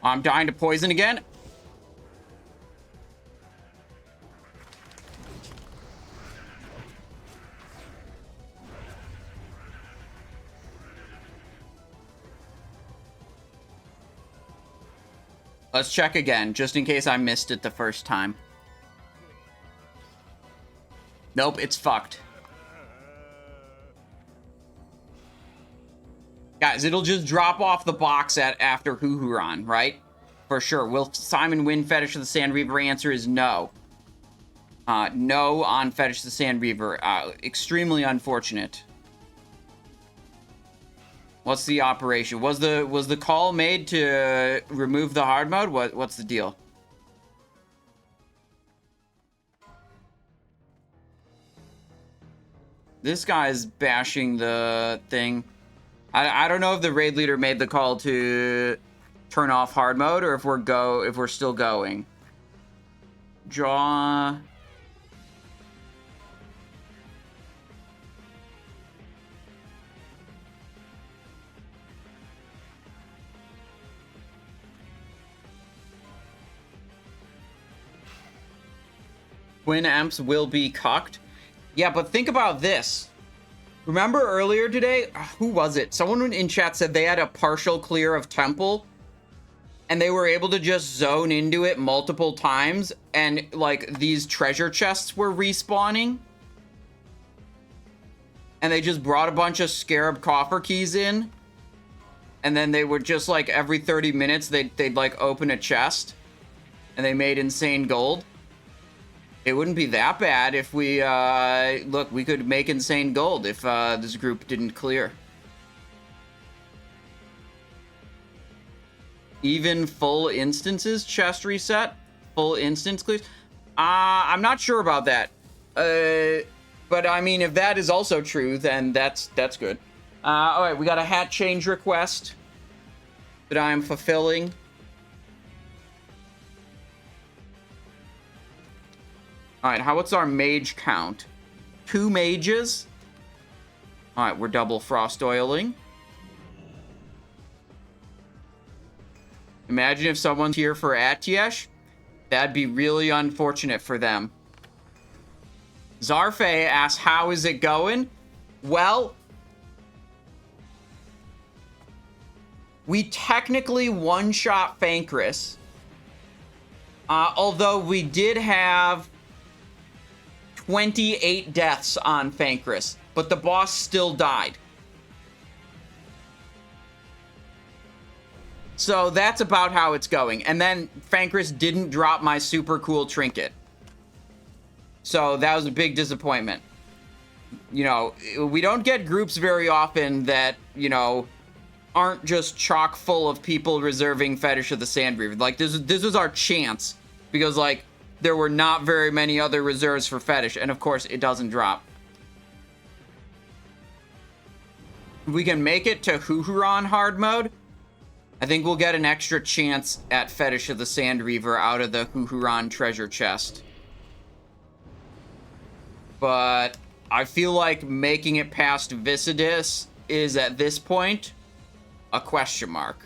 I'm dying to poison again. Let's check again, just in case I missed it the first time. Nope, it's fucked. Guys, it'll just drop off the box after Huhuran, right? For sure. Will Simon win Fetish of the Sand Reaver? Answer is no. No on Fetish of the Sand Reaver. Extremely unfortunate. What's the operation? Was the call made to remove the hard mode? What's the deal? This guy's bashing the thing. I don't know if the raid leader made the call to turn off hard mode or if we're still going. Draw. Twin Emps will be cucked. Yeah, but think about this. Remember earlier today, who was it? Someone in chat said they had a partial clear of Temple and they were able to just zone into it multiple times and like these treasure chests were respawning. And they just brought a bunch of Scarab coffer keys in. And then they would just like every 30 minutes, they'd like open a chest and they made insane gold. It wouldn't be that bad if we, look, we could make insane gold if this group didn't clear. Even full instances chest reset? Full instance clears? I'm not sure about that. But I mean, if that is also true, then that's good. All right, we got a hat change request that I'm fulfilling. All right, what's our mage count? 2 mages. All right, we're double frost oiling. Imagine if someone's here for Atiesh. That'd be really unfortunate for them. Zarfe asks, how is it going? Well, we technically one-shot Fankriss. Although we did have 28 deaths on Fankriss, but the boss still died. So that's about how it's going. And then Fankriss didn't drop my super cool trinket. So that was a big disappointment. You know, we don't get groups very often that, you know, aren't just chock full of people reserving Fetish of the Sand Reaver. Like, this was our chance. Because, like, there were not very many other reserves for Fetish, and of course, it doesn't drop. If we can make it to Huhuran hard mode, I think we'll get an extra chance at Fetish of the Sand Reaver out of the Huhuran treasure chest. But I feel like making it past Viscidus is, at this point, a question mark.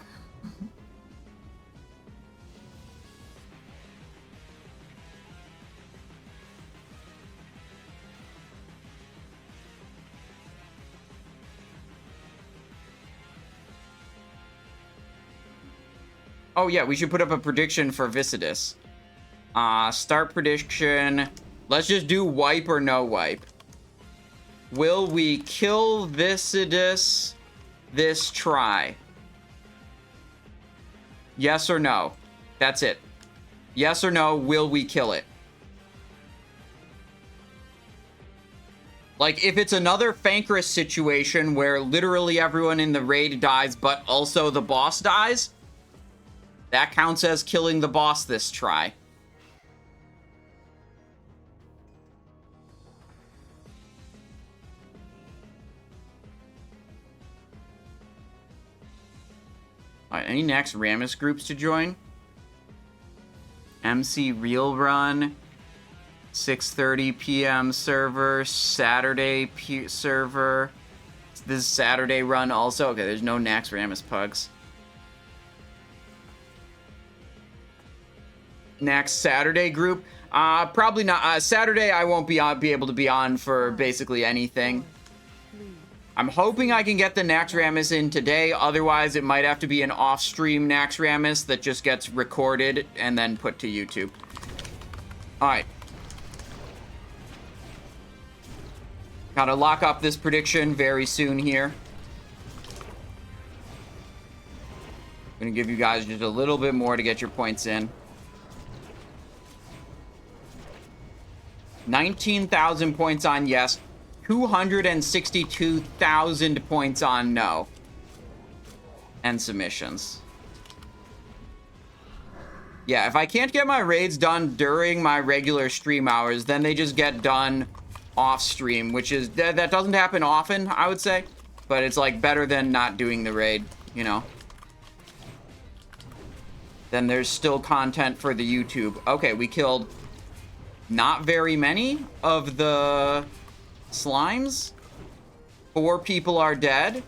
Oh yeah, we should put up a prediction for Viscidus. Start prediction. Let's just do wipe or no wipe. Will we kill Viscidus this try? Yes or no? That's it. Yes or no, will we kill it? Like, if it's another Fankriss situation where literally everyone in the raid dies, but also the boss dies, that counts as killing the boss this try. Alright, any next Rammus groups to join? MC Real Run, 6:30 p.m. server, Saturday server. This is Saturday run also. Okay, there's no next Rammus pugs. next Saturday group. Probably not. Saturday I won't be able to be on for basically anything. 3, I'm hoping I can get the Naxxramas in today. Otherwise, it might have to be an off-stream Naxxramas that just gets recorded and then put to YouTube. All right. Gotta lock up this prediction very soon here. I'm gonna give you guys just a little bit more to get your points in. 19,000 points on yes. 262,000 points on no. And submissions. Yeah, if I can't get my raids done during my regular stream hours, then they just get done off stream, which is, that doesn't happen often, I would say. But it's like better than not doing the raid, you know. Then there's still content for the YouTube. Okay, we killed not very many of the slimes. 4 people are dead.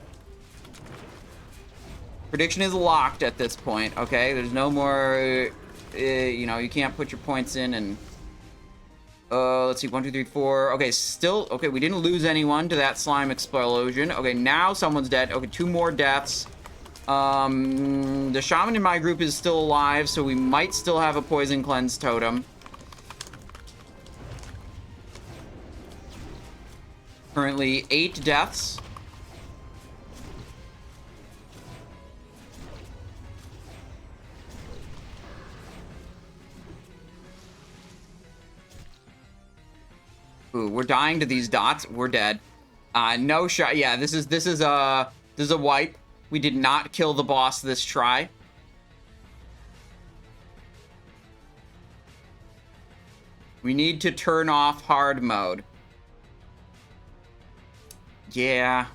Prediction is locked at this point, okay? There's no more, you know, you can't put your points in and... let's see, 1, 2, 3, 4. Okay, still, okay, we didn't lose anyone to that slime explosion. Okay, now someone's dead. Okay, 2 more deaths. The shaman in my group is still alive, so we might still have a poison cleanse totem. Currently 8 deaths. Ooh, we're dying to these dots. We're dead. No shot. Yeah, this is a wipe. We did not kill the boss this try. We need to turn off hard mode. Yeah.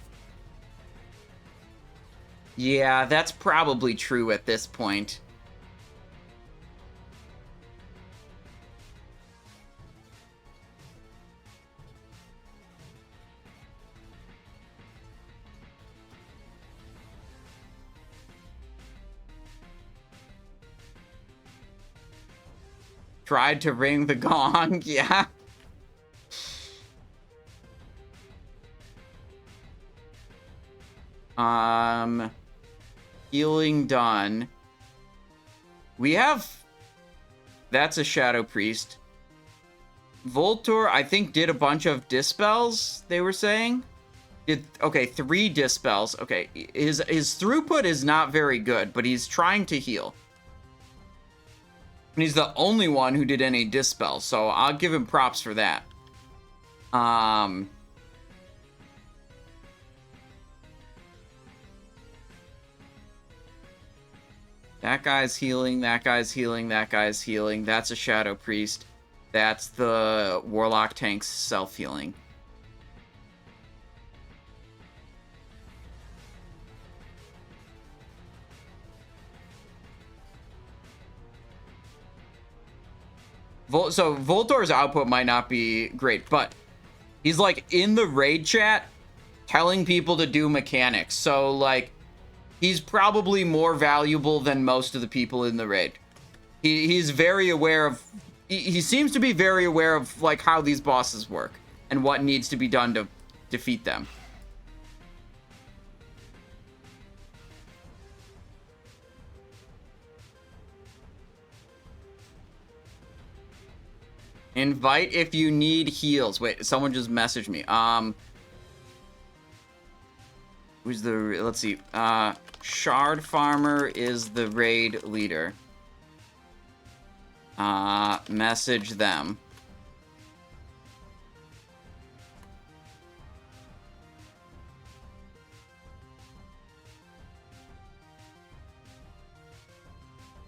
Yeah, that's probably true at this point. Tried to ring the gong, yeah. Healing done. We have... That's a Shadow Priest. Voltor, I think, did a bunch of dispels, they were saying. Okay, 3 dispels. Okay, his throughput is not very good, but he's trying to heal. And he's the only one who did any dispels, so I'll give him props for that. That guy's healing, that guy's healing, that guy's healing. That's a Shadow Priest. That's the Warlock tank's self-healing. So Voltor's output might not be great, but he's like in the raid chat telling people to do mechanics. So like he's probably more valuable than most of the people in the raid. He's very aware of, he seems to be very aware of like how these bosses work and what needs to be done to defeat them. Invite if you need heals. Wait, someone just messaged me. Who's the, let's see. Shard Farmer is the raid leader. Message them.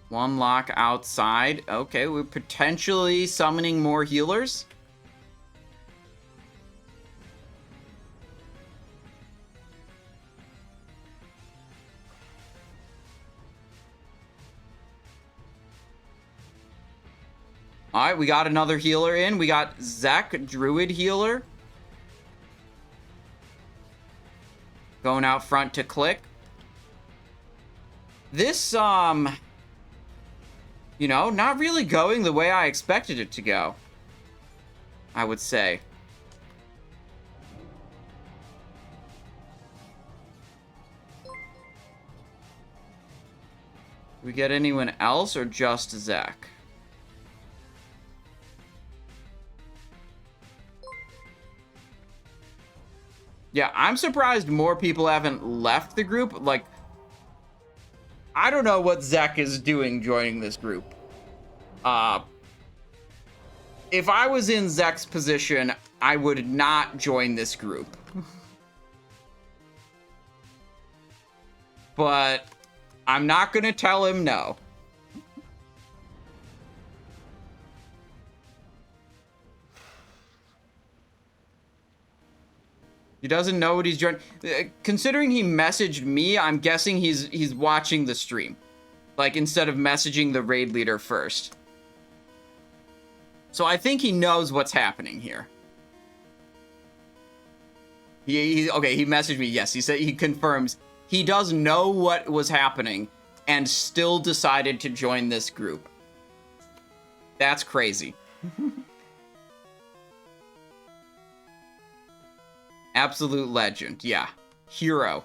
One lock outside. Okay, we're potentially summoning more healers. All right, we got another healer in. We got Zek, Druid healer. Going out front to click. This, you know, not really going the way I expected it to go, I would say. Do we get anyone else or just Zach? Yeah, I'm surprised more people haven't left the group. Like, I don't know what Zach is doing joining this group. If I was in Zek's position, I would not join this group. But I'm not gonna tell him no. He doesn't know what he's joining. Considering he messaged me, I'm guessing he's watching the stream. Like, instead of messaging the raid leader first. So I think he knows what's happening here. Okay, he messaged me. Yes, he said he confirms he does know what was happening and still decided to join this group. That's crazy. Absolute legend. Yeah. Hero.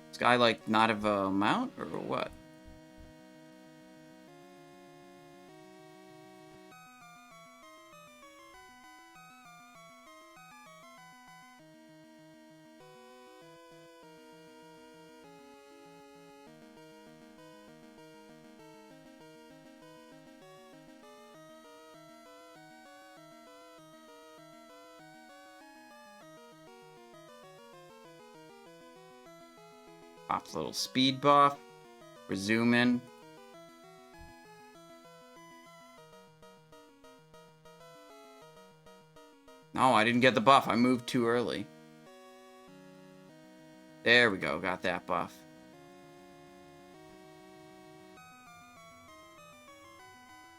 This guy, like, not of a mount or what? Pops a little speed buff. We're zooming. No, I didn't get the buff. I moved too early. There we go. Got that buff.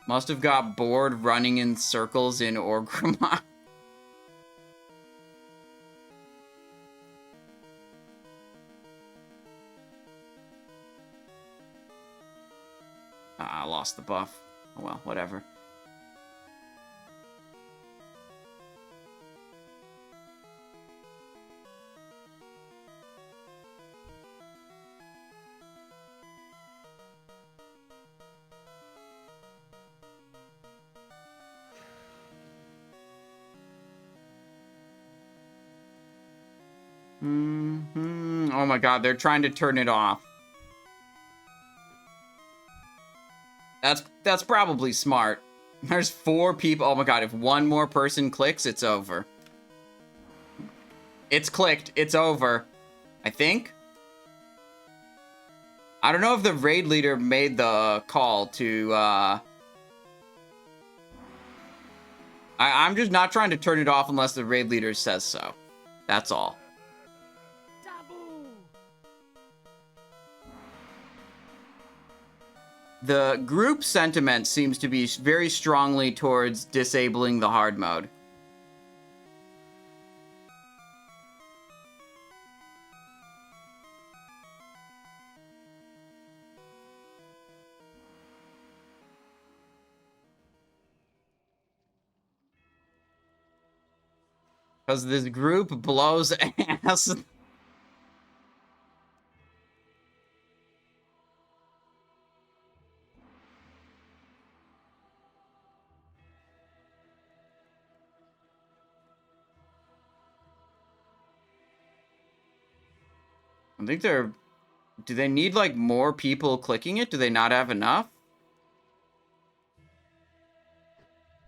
Must have got bored running in circles in Orgrimmar. I lost the buff. Oh well, whatever. Oh my god, they're trying to turn it off. That's probably smart. There's 4 people. Oh my god, if one more person clicks, it's over. It's clicked. It's over. I think. I don't know if the raid leader made the call to, I'm just not trying to turn it off unless the raid leader says so. That's all. The group sentiment seems to be very strongly towards disabling the hard mode. Because this group blows ass. I think they're... Do they need, like, more people clicking it? Do they not have enough?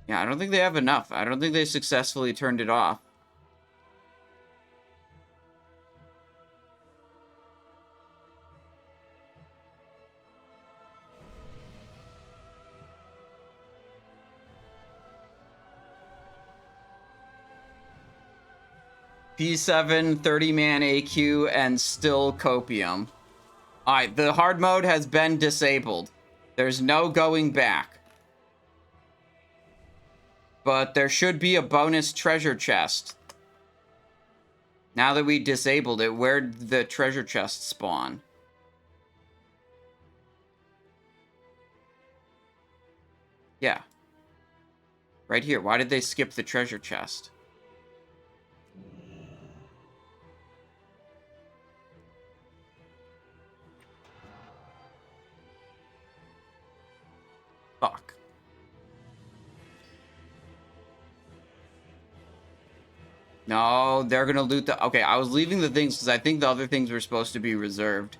Yeah, I don't think they have enough. I don't think they successfully turned it off. P7, 30-man AQ, and still Copium. Alright, the hard mode has been disabled. There's no going back. But there should be a bonus treasure chest. Now that we disabled it, where'd the treasure chest spawn? Yeah. Right here. Why did they skip the treasure chest? Fuck. No, they're gonna loot the... Okay, I was leaving the things because I think the other things were supposed to be reserved.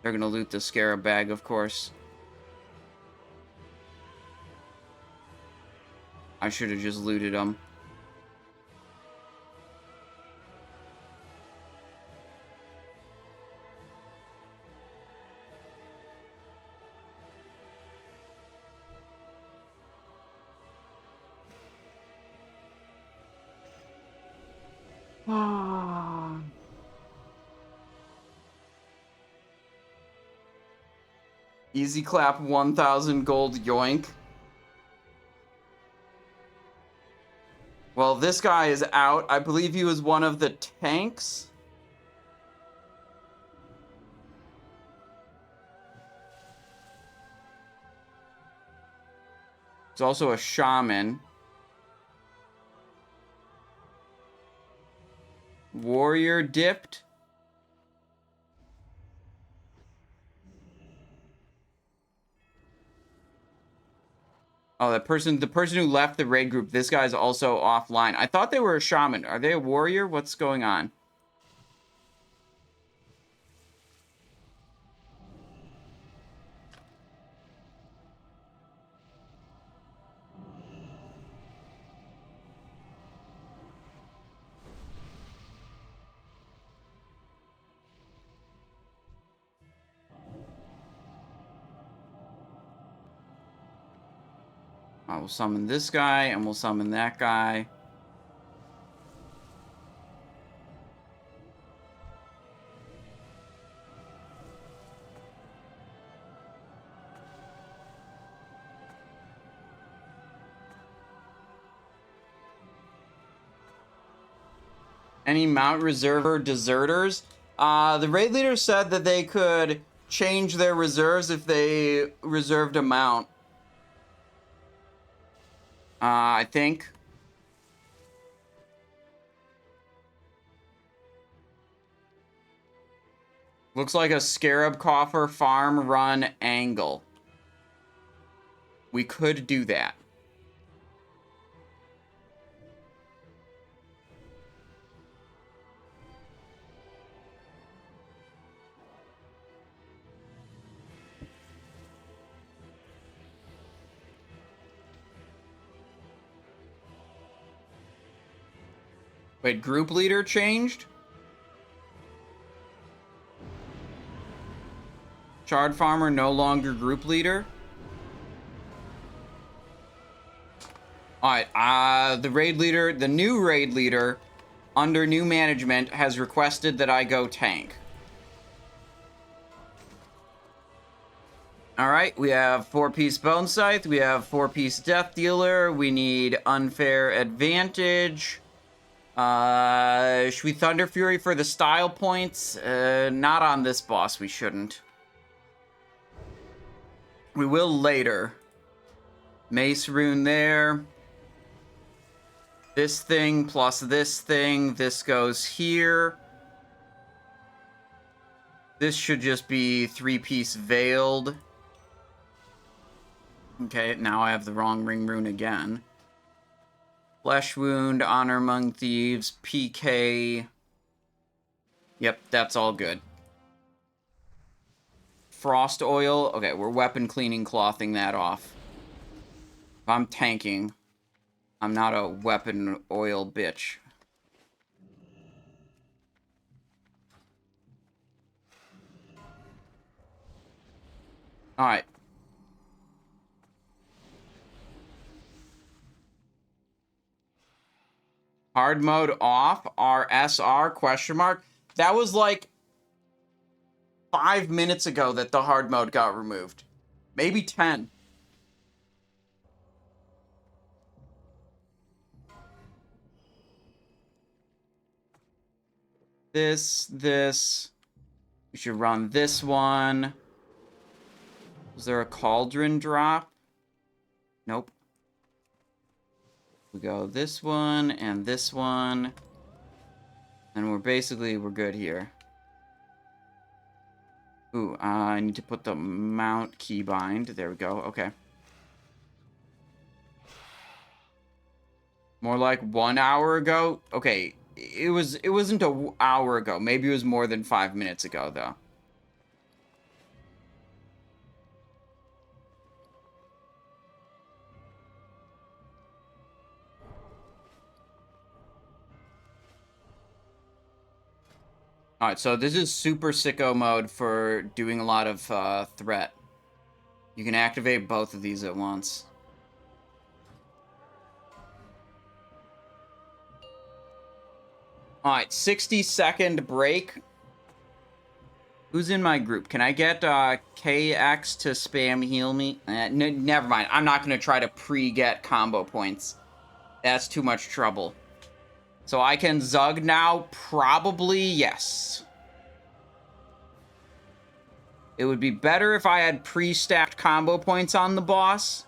They're gonna loot the Skeram bag, of course. I should have just looted them. Easy clap, 1,000 gold, yoink. Well, this guy is out. I believe he was one of the tanks. He's also a shaman. Warrior dipped. Oh, the person who left the raid group, this guy's also offline. I thought they were a shaman. Are they a warrior? What's going on? I will summon this guy, and we'll summon that guy. Any Mount Reserver deserters? The raid leader said that they could change their reserves if they reserved a mount. I think. Looks like a Scarab Coffer farm run angle. We could do that. Wait, group leader changed? Shard farmer no longer group leader? Alright, the raid leader, the new raid leader, under new management, has requested that I go tank. Alright, we have 4-piece Bone Scythe, we have 4-piece Death Dealer, we need Unfair Advantage. Should we Thunder Fury for the style points? Not on this boss, we shouldn't. We will later. Mace Rune there. This thing plus this thing. This goes here. This should just be 3-piece Veiled. Okay, now I have the wrong ring rune again. Flesh Wound, Honor Among Thieves, PK. Yep, that's all good. Frost Oil. Okay, we're weapon cleaning, clothing that off. If I'm tanking, I'm not a weapon oil bitch. Alright. Hard mode off, RSR, question mark. That was like 5 minutes ago that the hard mode got removed. Maybe 10. This. We should run this one. Was there a cauldron drop? Nope. We go this one and this one. And we're good here. Ooh, I need to put the mount keybind. There we go. Okay. More like 1 hour ago. Okay, it wasn't an hour ago. Maybe it was more than 5 minutes ago, though. Alright, so this is super sicko mode for doing a lot of threat. You can activate both of these at once. Alright, 60-second break. Who's in my group? Can I get KX to spam heal me? Never mind. I'm not going to try to pre-get combo points. That's too much trouble. So I can Zug now? Probably yes. It would be better if I had pre-stacked combo points on the boss,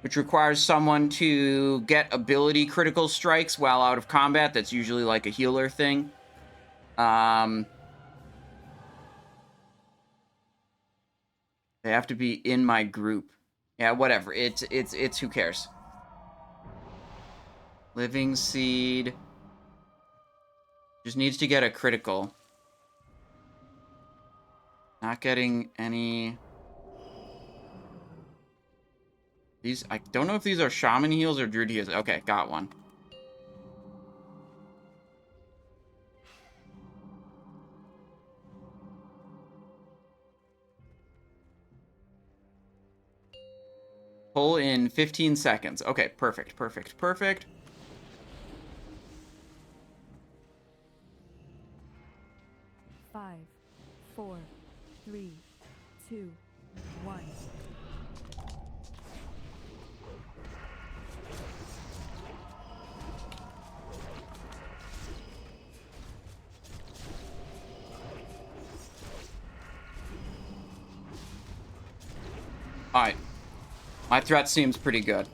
which requires someone to get ability critical strikes while out of combat. That's usually like a healer thing. They have to be in my group. Yeah, whatever. It's who cares? Living Seed. Just needs to get a critical. Not getting any... These, I don't know if these are Shaman heals or Druid heals. Okay, got one. Pull in 15 seconds. Okay, perfect, perfect, perfect. Five, 4, 3, 2, 1. Alright. My threat seems pretty good.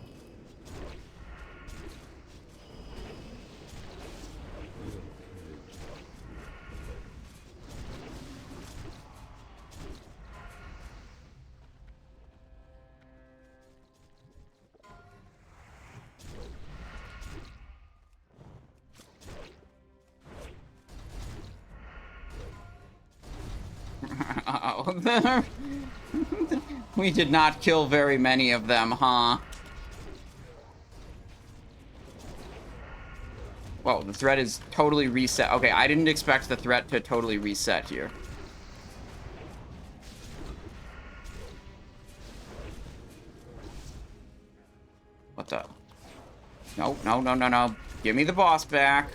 Uh-oh. We did not kill very many of them, huh? Whoa, the threat is totally reset. Okay, I didn't expect the threat to totally reset here. What the? No, no, no, no, no. Give me the boss back.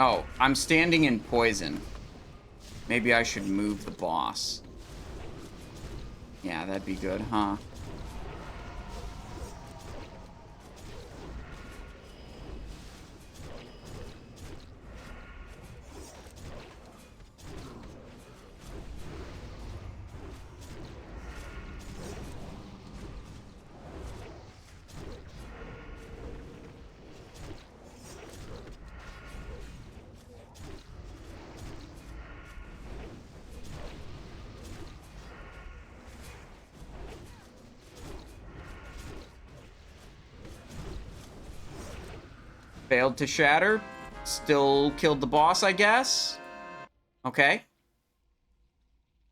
Oh, I'm standing in poison. Maybe I should move the boss. Yeah, that'd be good, huh? Failed to shatter. Still killed the boss, I guess. Okay.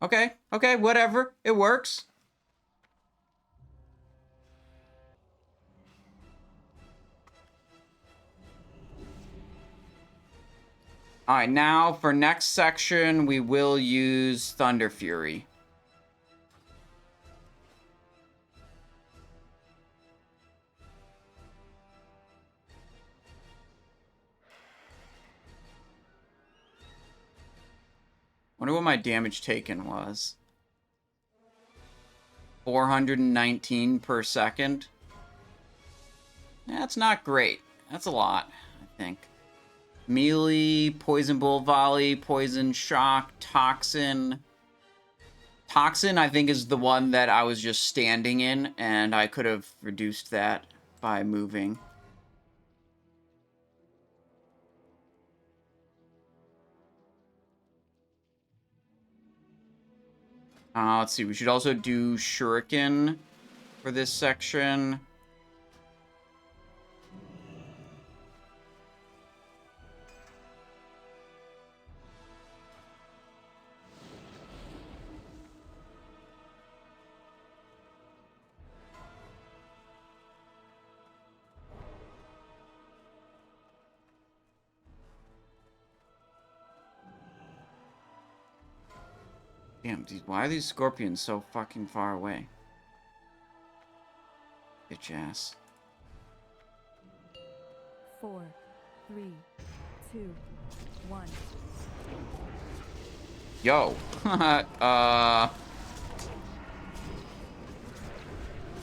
Okay, okay, whatever. It works. Alright, now for next section, we will use Thunder Fury. Wonder what my damage taken was. 419 per second. That's not great. That's a lot, I think. Melee, poison bull volley, poison shock, toxin. Toxin, I think, is the one that I was just standing in, and I could have reduced that by moving. Let's see, we should also do shuriken for this section. Damn, why are these scorpions so fucking far away? Bitch ass. 4, 3, 2, 1. Yo.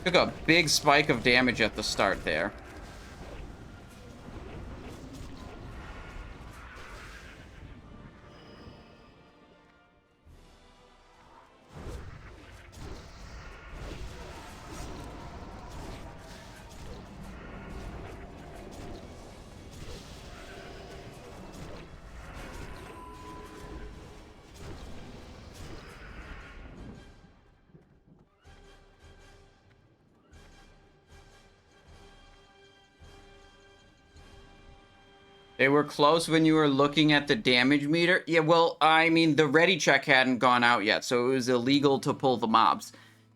Took a big spike of damage at the start there. They were close when you were looking at the damage meter? Yeah, well, I mean, the ready check hadn't gone out yet, so it was illegal to pull the mobs.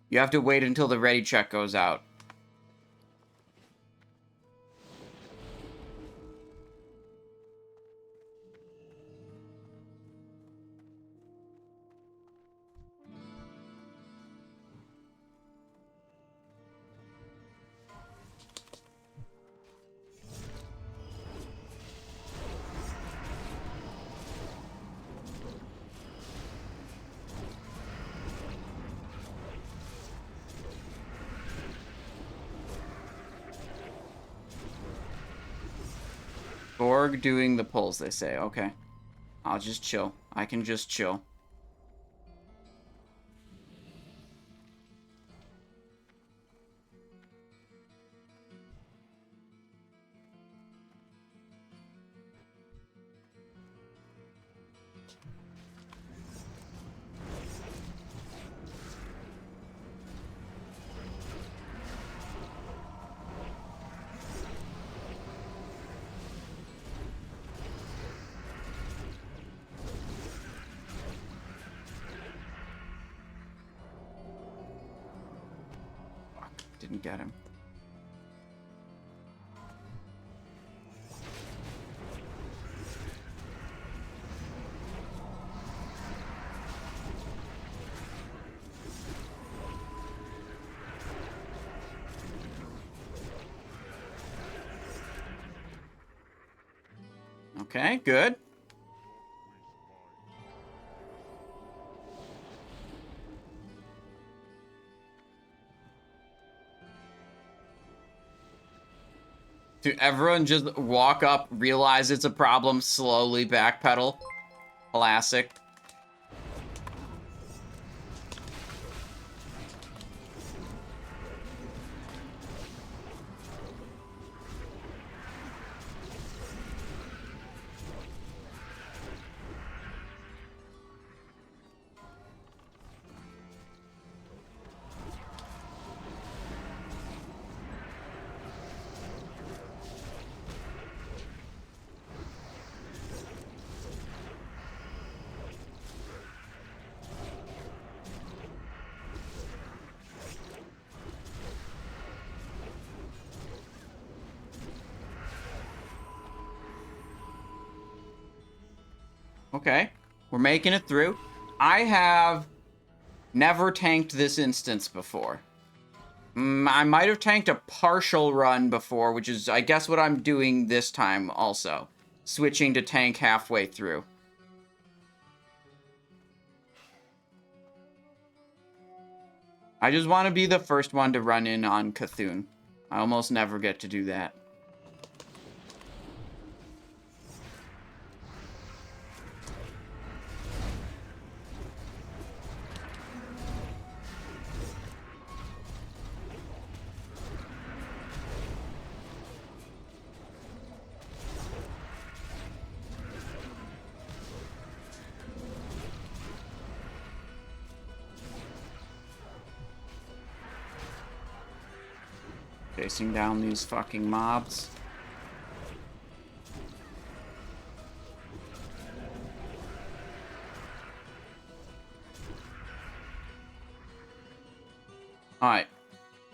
You have to wait until the ready check goes out. Borg doing the pulls, they say. Okay. I'll just chill. I can just chill. Didn't get him. Okay, good. To everyone just walk up, realize it's a problem, slowly backpedal. Classic. Okay, we're making it through. I have never tanked this instance before. I might have tanked a partial run before, which is, I guess, what I'm doing this time also. Switching to tank halfway through. I just want to be the first one to run in on Cthun. I almost never get to do that. Chasing down these fucking mobs. Alright.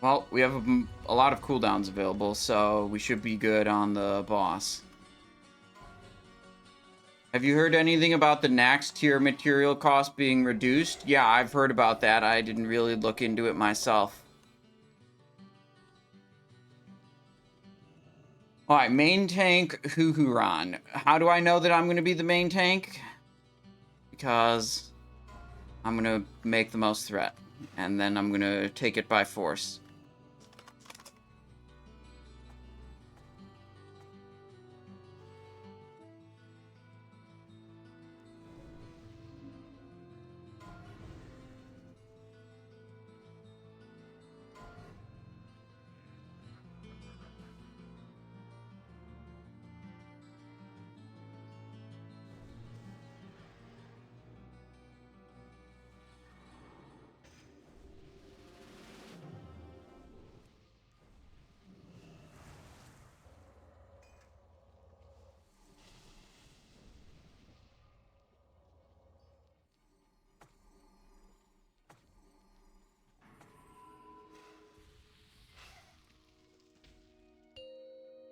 Well, we have a lot of cooldowns available, so we should be good on the boss. Have you heard anything about the next tier material cost being reduced? Yeah, I've heard about that. I didn't really look into it myself. Alright, main tank Huhuran. How do I know that I'm going to be the main tank? Because I'm going to make the most threat. And then I'm going to take it by force.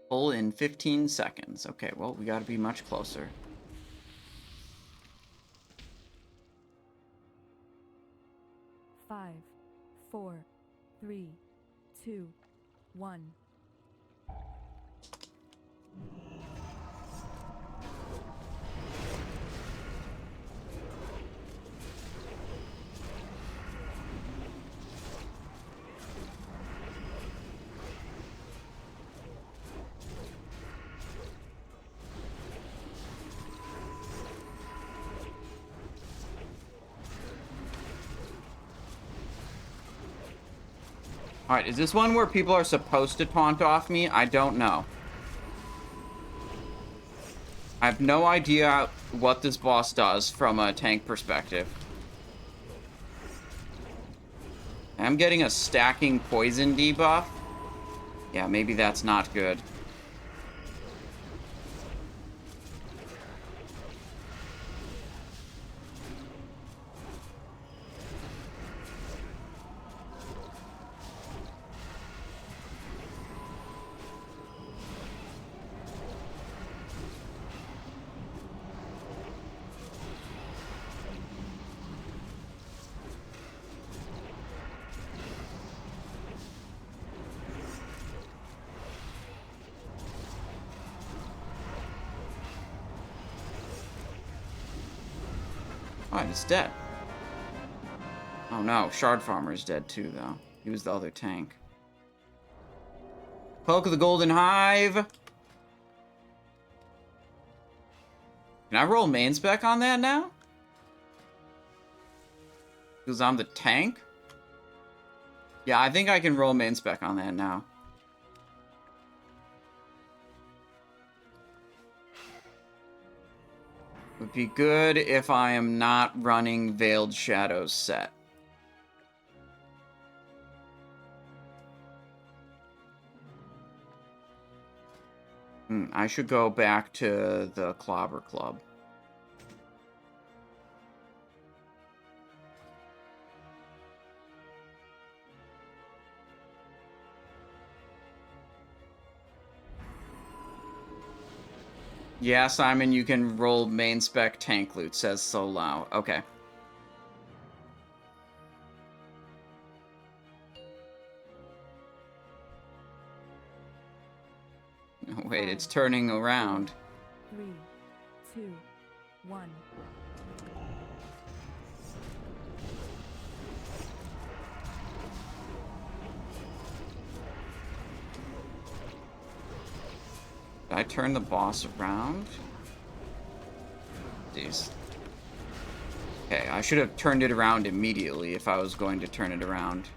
Full in 15 seconds. Okay, well, we gotta be much closer. Five, 4, 3, 2, 1. Alright, is this one where people are supposed to taunt off me? I don't know. I have no idea what this boss does from a tank perspective. I'm getting a stacking poison debuff. Yeah, maybe that's not good. Alright, it's dead. Oh no, Shard Farmer is dead too, though. He was the other tank. Poke of the Golden Hive. Can I roll main spec on that now? Because I'm the tank? Yeah, I think I can roll main spec on that now. Would be good if I am not running Veiled Shadows set. I should go back to the Clobber Club. Yeah, Simon, you can roll main spec tank loot, says Solau. Okay. Oh, wait, it's turning around. 3, 2, 1. Did I turn the boss around? Jeez. Okay, I should have turned it around immediately if I was going to turn it around.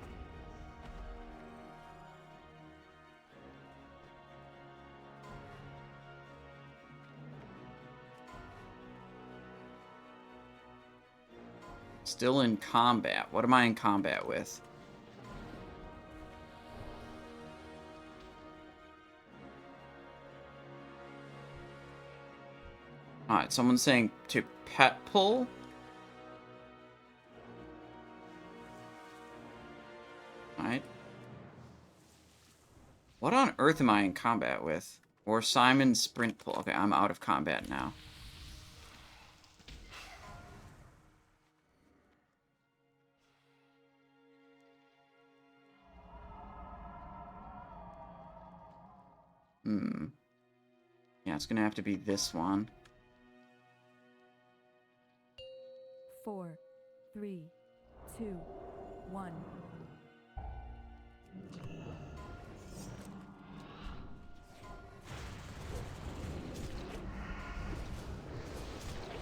Still in combat. What am I in combat with? Alright, someone's saying to pet pull. Alright. What on earth am I in combat with? Or Simon sprint pull. Okay, I'm out of combat now. Yeah, it's gonna have to be this one. 4, 3, 2, 1.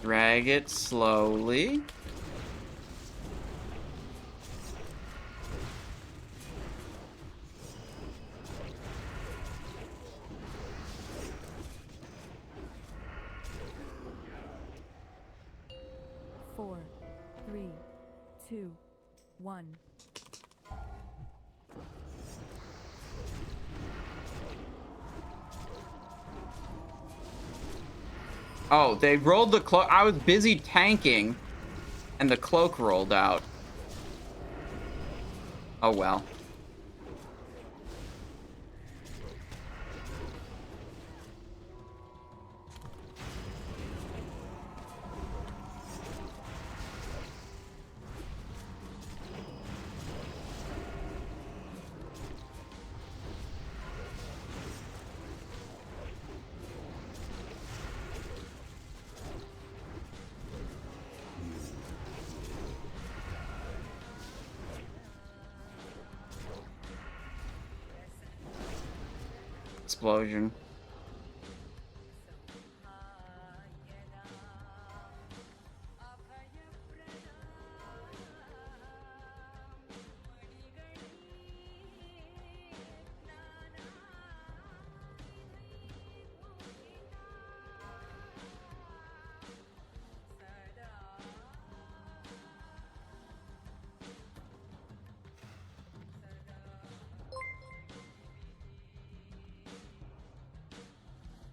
Drag it slowly. Four, 3, 2, 1. Oh, they rolled the cloak. I was busy tanking, and the cloak rolled out. Oh well. Explosion.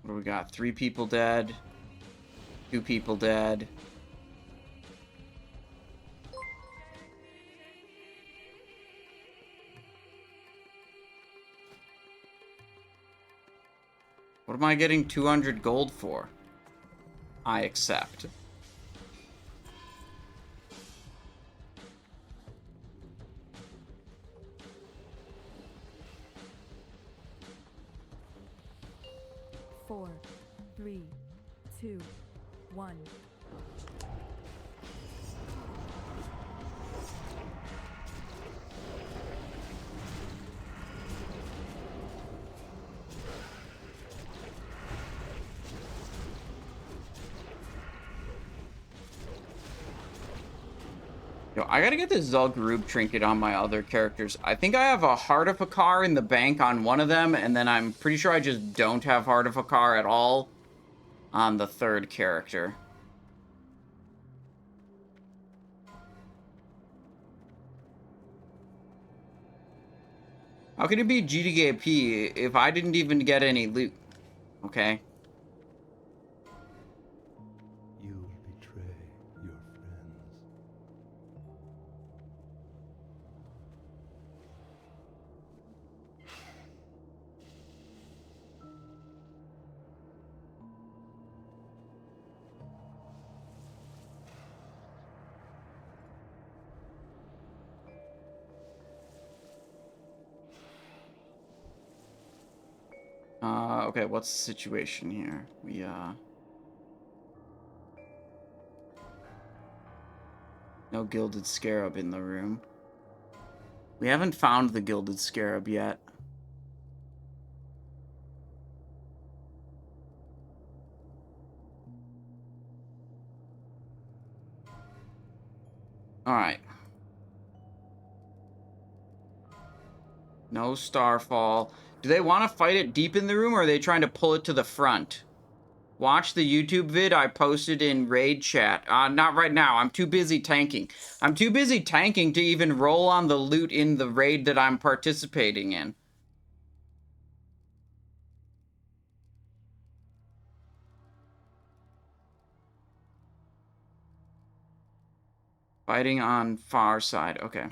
What do we got? 3 people dead. 2 people dead. What am I getting 200 gold for? I accept. Four, 3, 2, 1. Yo, I gotta get this Zul'Gurub trinket on my other characters. I think I have a Heart of Hakar in the bank on one of them, and then I'm pretty sure I just don't have Heart of Hakar at all on the third character. How can it be GDKP if I didn't even get any loot? Okay. You'll betray your friends. Okay, what's the situation here? No gilded scarab in the room. We haven't found the gilded scarab yet. Alright. No Starfall. Do they want to fight it deep in the room, or are they trying to pull it to the front? Watch the YouTube vid I posted in raid chat. Not right now. I'm too busy tanking. I'm too busy tanking to even roll on the loot in the raid that I'm participating in. Fighting on far side. Okay.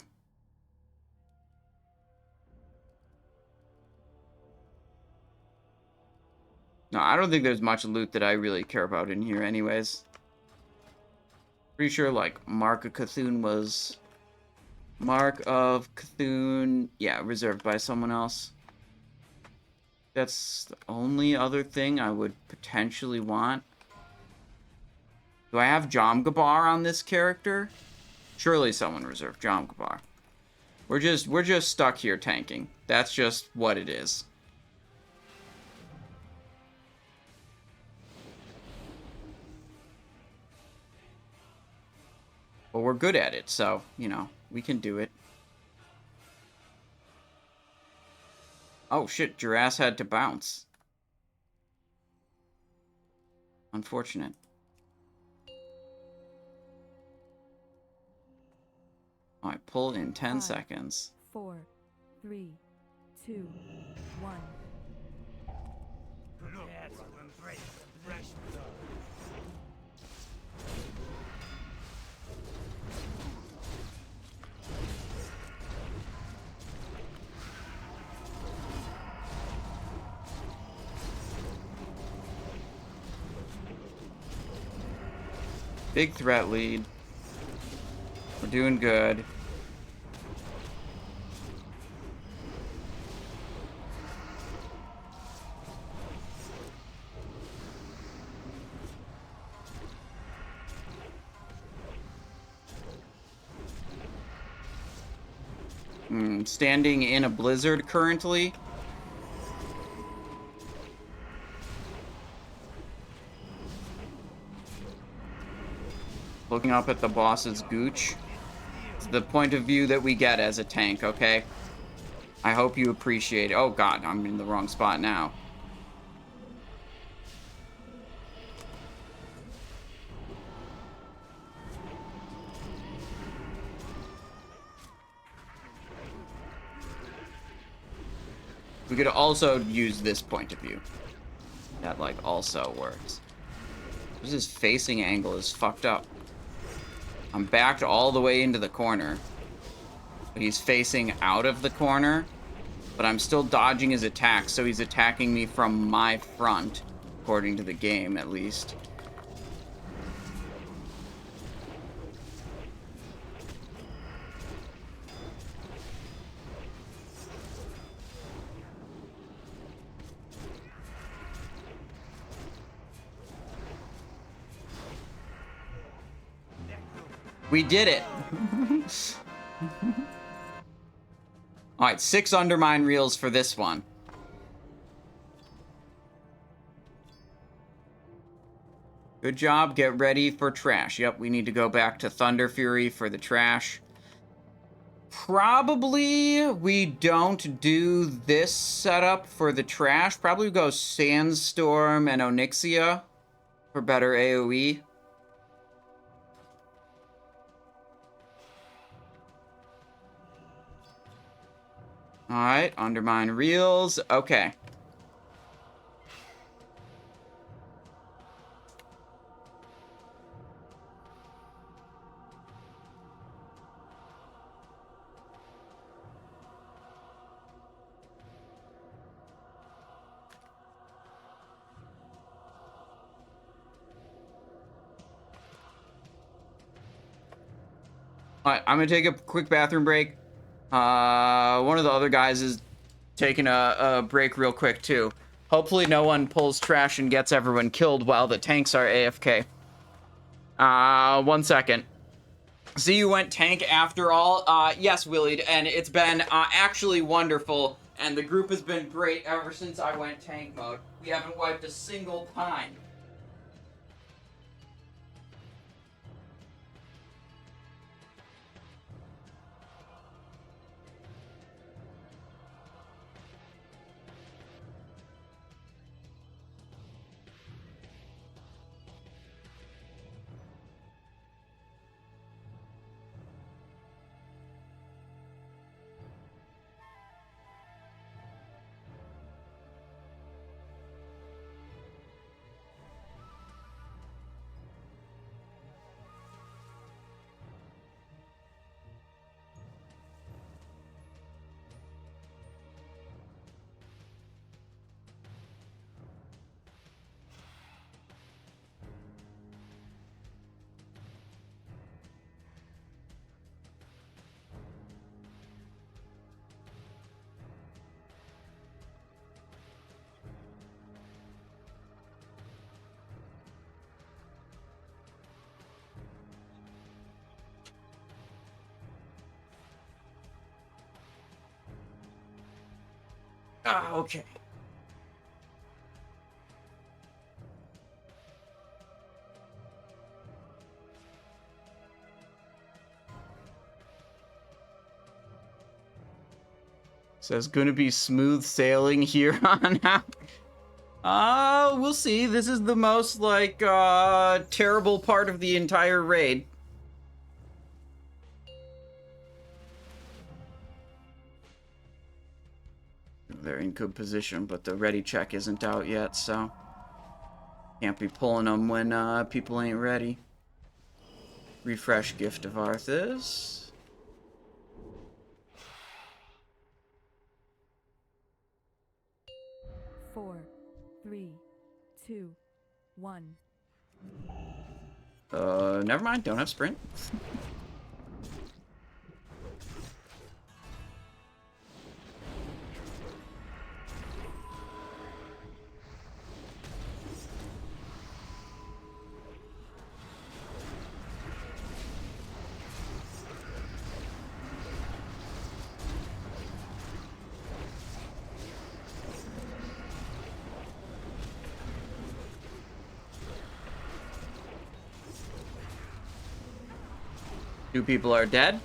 No, I don't think there's much loot that I really care about in here anyways. Pretty sure, like, Mark of Cthun was... Mark of Cthun... Yeah, reserved by someone else. That's the only other thing I would potentially want. Do I have Jomgabar on this character? Surely someone reserved Jomgabar. We're just stuck here tanking. That's just what it is. But we're good at it, so, you know, we can do it. Oh shit, Jurass had to bounce. Unfortunate. Alright, pull in 10 seconds. 4, 3, 2, 1. Big threat lead. We're doing good. Standing in a blizzard currently. Looking up at the boss's gooch. It's the point of view that we get as a tank, okay? I hope you appreciate it. Oh god, I'm in the wrong spot now. We could also use this point of view. That, like, also works. His facing angle is fucked up. I'm backed all the way into the corner. But he's facing out of the corner. But I'm still dodging his attacks, so he's attacking me from my front. According to the game, at least. We did it! Alright, 6 undermine reels for this one. Good job, get ready for trash. Yep, we need to go back to Thunder Fury for the trash. Probably we don't do this setup for the trash. Probably go Sandstorm and Onyxia for better AoE. Alright, undermine reels. Okay. Alright, I'm gonna take a quick bathroom break. One of the other guys is taking a break real quick, too. Hopefully no one pulls trash and gets everyone killed while the tanks are AFK. 1 second. So you went tank after all? Yes, Willied, and it's been actually wonderful, and the group has been great ever since I went tank mode. We haven't wiped a single time. Ah, okay. Says gonna be smooth sailing here on out. We'll see. This is the most, like, terrible part of the entire raid. They're in good position, but the ready check isn't out yet, so can't be pulling them when people ain't ready. Refresh Gift of Arthas. Four, three, two, one. Never mind. Don't have sprint. Two people are dead.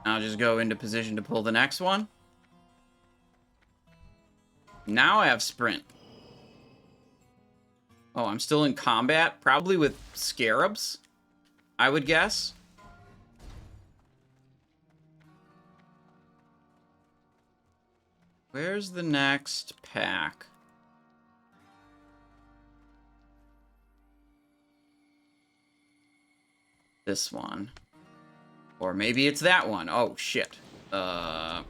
I'll just go into position to pull the next one. Now I have sprint. Oh, I'm still in combat, probably with scarabs, I would guess. Where's the next pack? This one. Or maybe it's that one. Oh, shit. Yeah,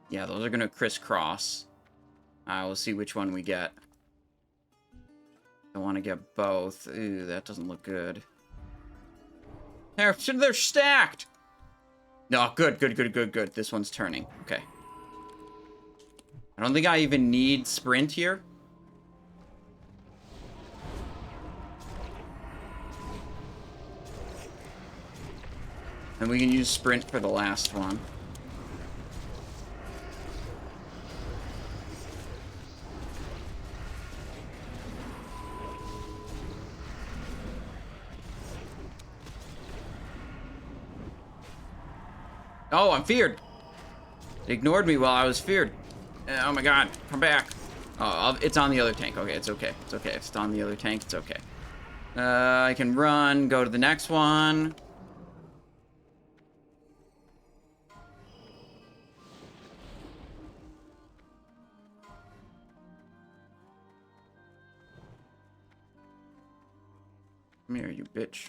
those are gonna crisscross. We'll see which one we get. I want to get both. Ooh, that doesn't look good. They're stacked! No, good. This one's turning. Okay. I don't think I even need sprint here. And we can use sprint for the last one. Oh, I'm feared. It ignored me while I was feared. Oh my god, come back. Oh, it's on the other tank. Okay, it's okay. It's okay. If it's on the other tank, it's okay. I can run, go to the next one. Come here, you bitch.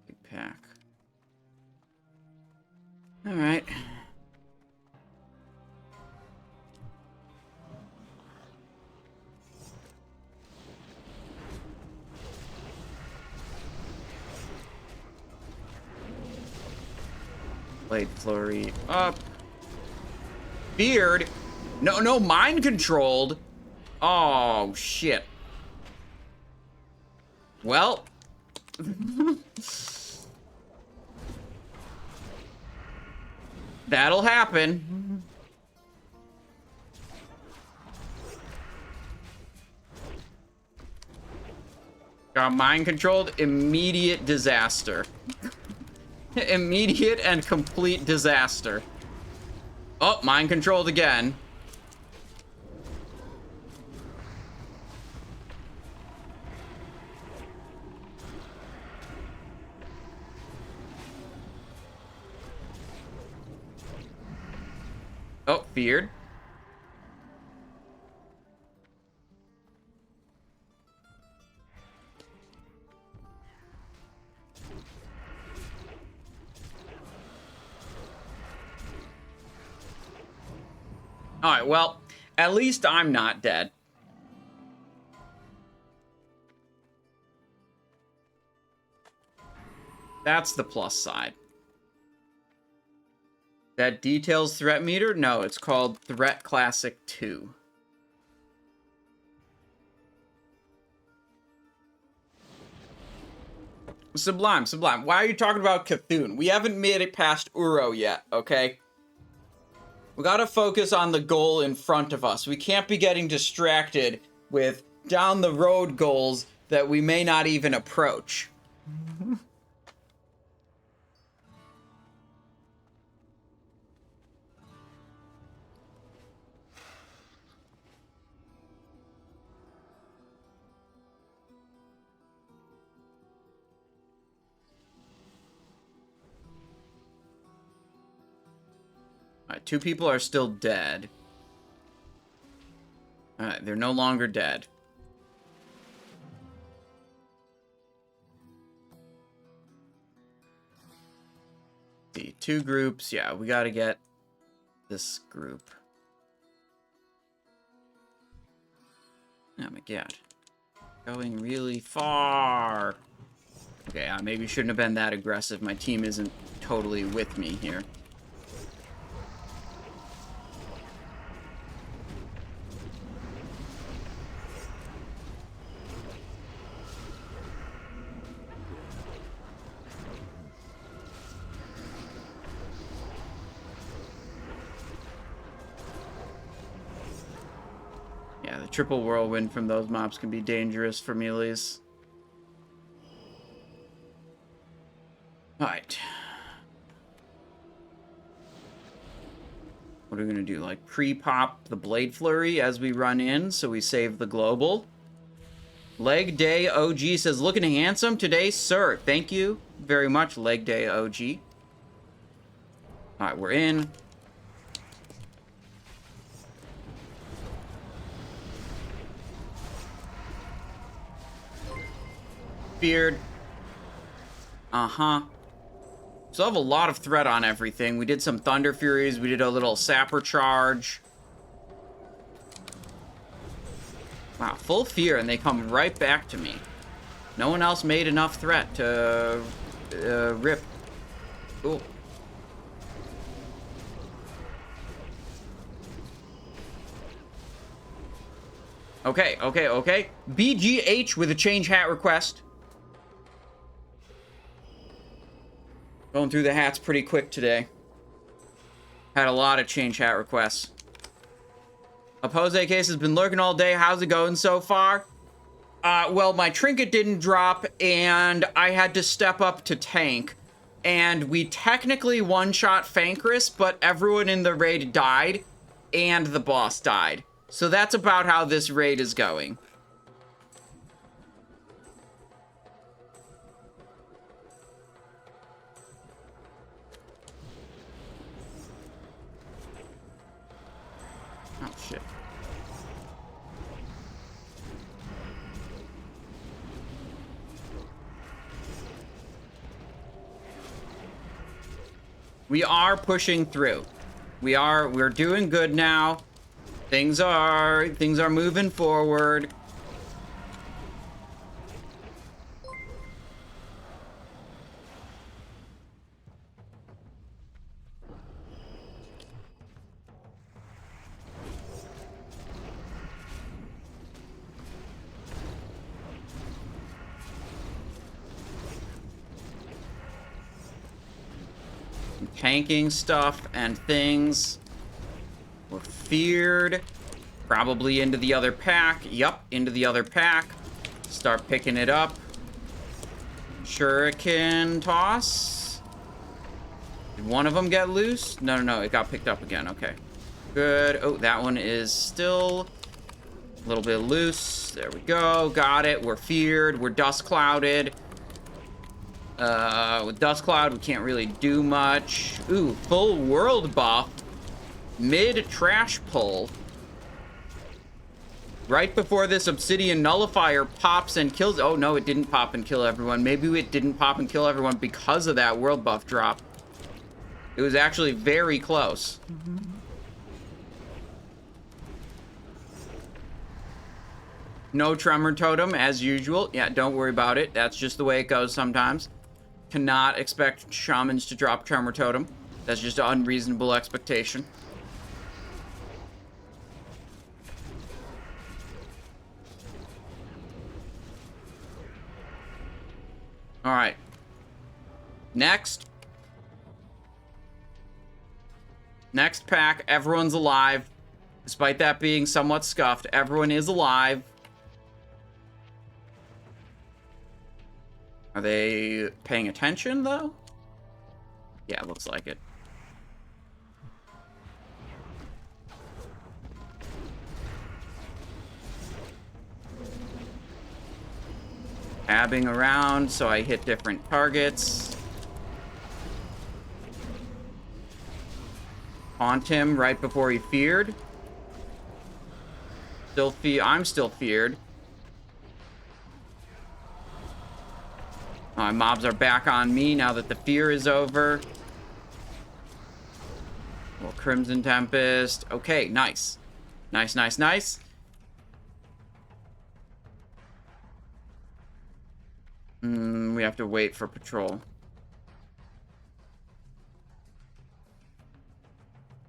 Big pack. Alright. Blade flurry up. Beard. No, mind controlled. Oh, shit. Well. That'll happen. Got mind controlled. Immediate disaster. Immediate and complete disaster. Oh, mind controlled again. Oh, feared. Alright, well, at least I'm not dead. That's the plus side. That details threat meter? No, it's called Threat Classic 2. Sublime, Sublime. Why are you talking about Cthun? We haven't made it past Ouro yet, okay? We gotta focus on the goal in front of us. We can't be getting distracted with down the road goals that we may not even approach. Alright, 2 people are still dead. Alright, they're no longer dead. See, 2 groups. Yeah, we gotta get this group. Oh my god. Going really far. Okay, I maybe shouldn't have been that aggressive. My team isn't totally with me here. Yeah, the triple whirlwind from those mobs can be dangerous for melees. Alright. What are we gonna do? Like, pre-pop the Blade Flurry as we run in, so we save the global. Leg Day OG says, looking handsome today, sir. Thank you very much, Leg Day OG. Alright, we're in. Beard. Uh-huh. So I have a lot of threat on everything. We did some Thunder Furies. We did a little Sapper Charge. Wow, full fear, and they come right back to me. No one else made enough threat to rip. Cool. Okay, okay, okay. BGH with a change hat request. Going through the hats pretty quick today. Had a lot of change hat requests. Oppose Case has been lurking all day. How's it going so far? Well, my trinket didn't drop, and I had to step up to tank. And we technically one-shot Fankriss, but everyone in the raid died, and the boss died. So that's about how this raid is going. Oh, shit. We are pushing through. We're doing good now. Things are moving forward. Tanking stuff and things. We're feared. Probably into the other pack. Yup, into the other pack. Start picking it up. Shuriken toss. Did one of them get loose? No, no, no, it got picked up again. Okay. Good. Oh, that one is still a little bit loose. There we go. Got it. We're feared. We're dust clouded. With Dust Cloud, we can't really do much. Ooh, full world buff. Mid trash pull. Right before this Obsidian Nullifier pops and kills... Oh, no, it didn't pop and kill everyone. Maybe it didn't pop and kill everyone because of that world buff drop. It was actually very close. No Tremor Totem, as usual. Yeah, don't worry about it. That's just the way it goes sometimes. Cannot expect shamans to drop Tremor Totem. That's just an unreasonable expectation. All right. Next pack, everyone's alive. Despite that being somewhat scuffed, everyone is alive. Are they paying attention, though? Yeah, it looks like it. Tabbing around so I hit different targets. Haunt him right before he feared. I'm still feared. My mobs are back on me now that the fear is over. Little Crimson Tempest. Okay, nice. Nice, nice, nice. We have to wait for patrol.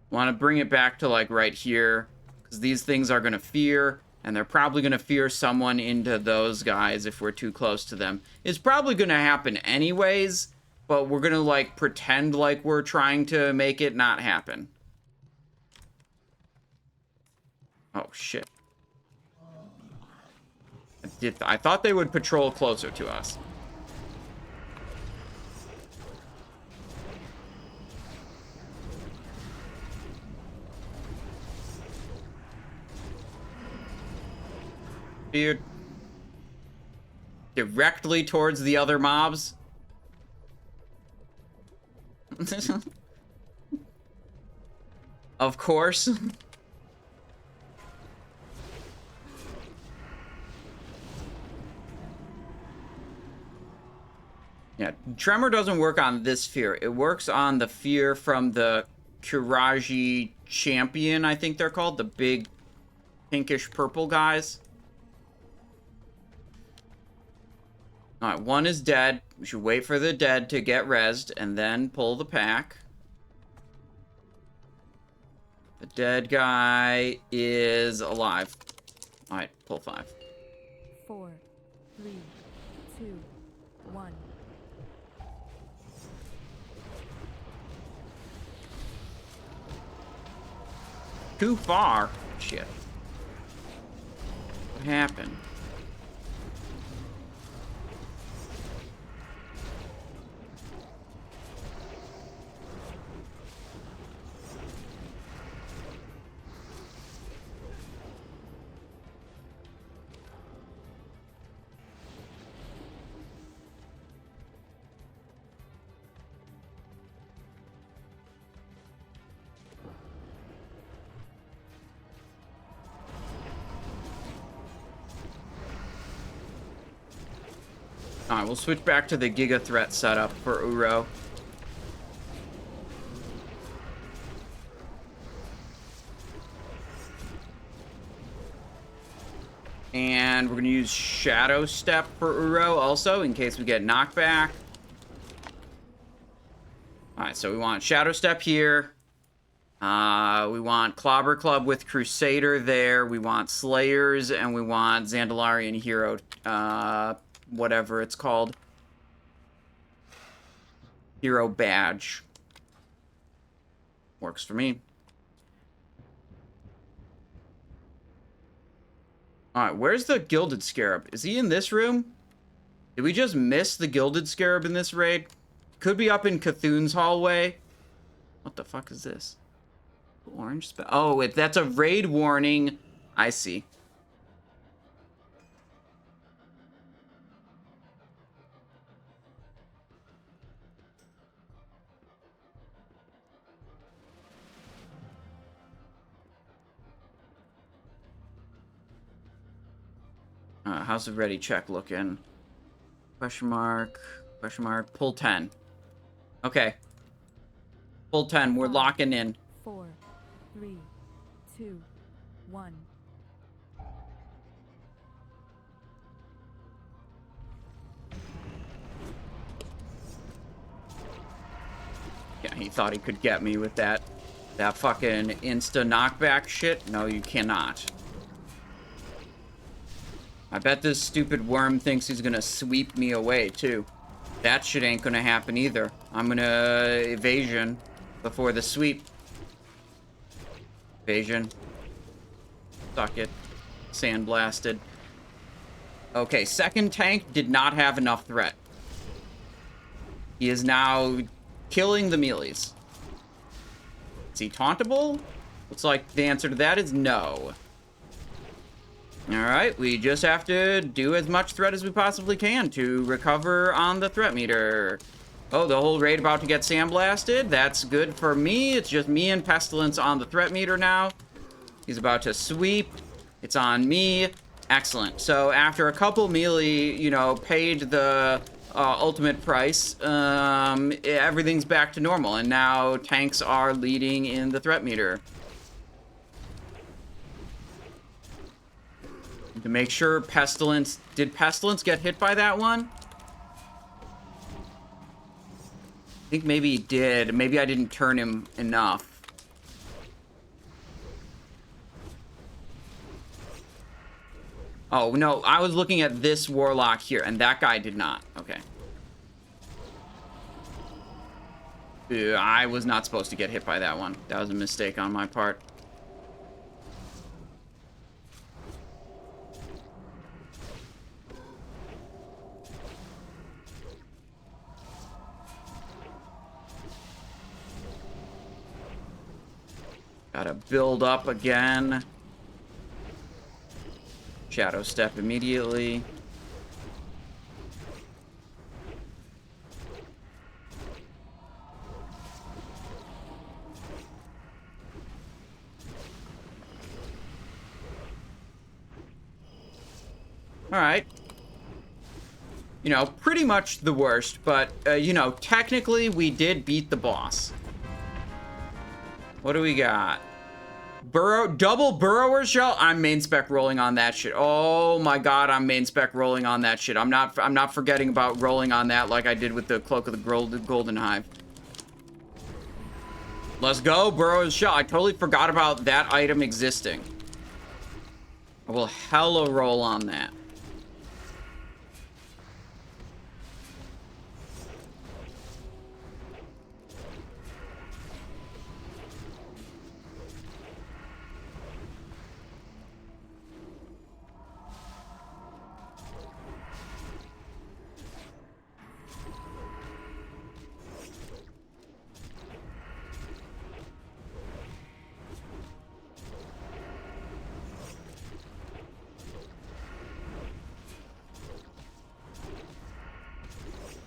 Want to bring it back to, like, right here. Because these things are going to fear. And they're probably going to fear someone into those guys if we're too close to them. It's probably going to happen anyways. But we're going to, like, pretend like we're trying to make it not happen. Oh, shit. I thought they would patrol closer to us. Dude. Directly towards the other mobs. Of course. Yeah, Tremor doesn't work on this fear. It works on the fear from the Ahn'Qiraj champion, I think they're called. The big pinkish purple guys. Alright, one is dead. We should wait for the dead to get rezzed and then pull the pack. The dead guy is alive. Alright, pull 5. 4, 3, 2, 1. Too far. Shit. What happened? Alright, we'll switch back to the Giga Threat setup for Ouro. And we're going to use Shadow Step for Ouro also, in case we get knockback. Alright, so we want Shadow Step here. We want Clobber Club with Crusader there. We want Slayers, and we want Zandalarian Hero, whatever it's called. Hero Badge. Works for me. Alright, where's the Gilded Scarab? Is he in this room? Did we just miss the Gilded Scarab in this raid? Could be up in Cthulhu's hallway. What the fuck is this? Orange spell? Oh, that's a raid warning. I see. How's the ready check looking? Question mark, pull 10. Okay. Pull 10, we're locking in. 4, 3, 2, 1. Yeah, he thought he could get me with that fucking insta knockback shit. No, you cannot. I bet this stupid worm thinks he's gonna sweep me away, too. That shit ain't gonna happen either. I'm gonna evasion before the sweep. Evasion. Suck it. Sandblasted. Okay, second tank did not have enough threat. He is now killing the melees. Is he tauntable? Looks like the answer to that is no. Alright, we just have to do as much threat as we possibly can to recover on the threat meter. Oh, the whole raid about to get sandblasted. That's good for me. It's just me and Pestilence on the threat meter now. He's about to sweep. It's on me. Excellent. So after a couple melee, you know, paid the ultimate price, everything's back to normal. And now tanks are leading in the threat meter. To make sure Pestilence... Did Pestilence get hit by that one? I think maybe he did. Maybe I didn't turn him enough. Oh, no. I was looking at this Warlock here, and that guy did not. Okay. I was not supposed to get hit by that one. That was a mistake on my part. Gotta build up again. Shadow step immediately. Alright. You know, pretty much the worst, but, you know, technically we did beat the boss. What do we got? Double Burrower Shell? I'm main spec rolling on that shit. Oh my god, I'm main spec rolling on that shit. I'm not forgetting about rolling on that like I did with the Cloak of the Golden Hive. Let's go, Burrower's Shell. I totally forgot about that item existing. I will hella roll on that.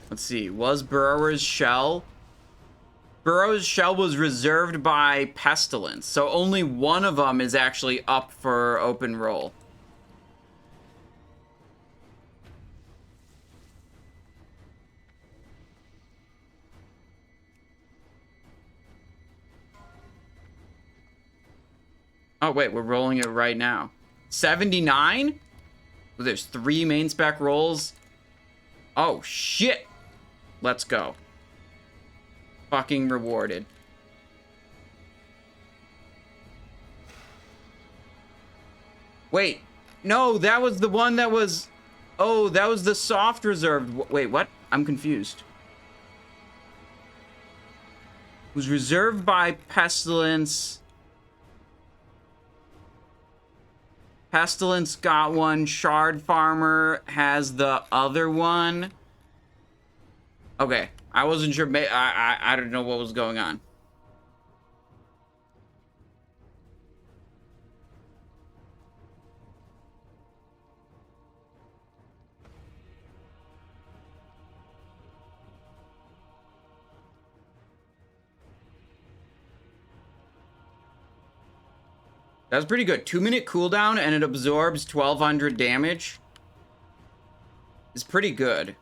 Let's see, was Burrower's Shell? Burrower's Shell was reserved by Pestilence, so only one of them is actually up for open roll. Oh, wait, we're rolling it right now. 79? Well, there's 3 main spec rolls. Oh, shit. Let's go. Fucking rewarded. Wait. No, that was the one that was... Oh, that was the soft reserved... Wait, what? I'm confused. It was reserved by Pestilence. Pestilence got one. Shard Farmer has the other one. Okay. I wasn't sure. I don't know what was going on. That's pretty good. 2-minute cooldown and it absorbs 1200 damage. It's pretty good.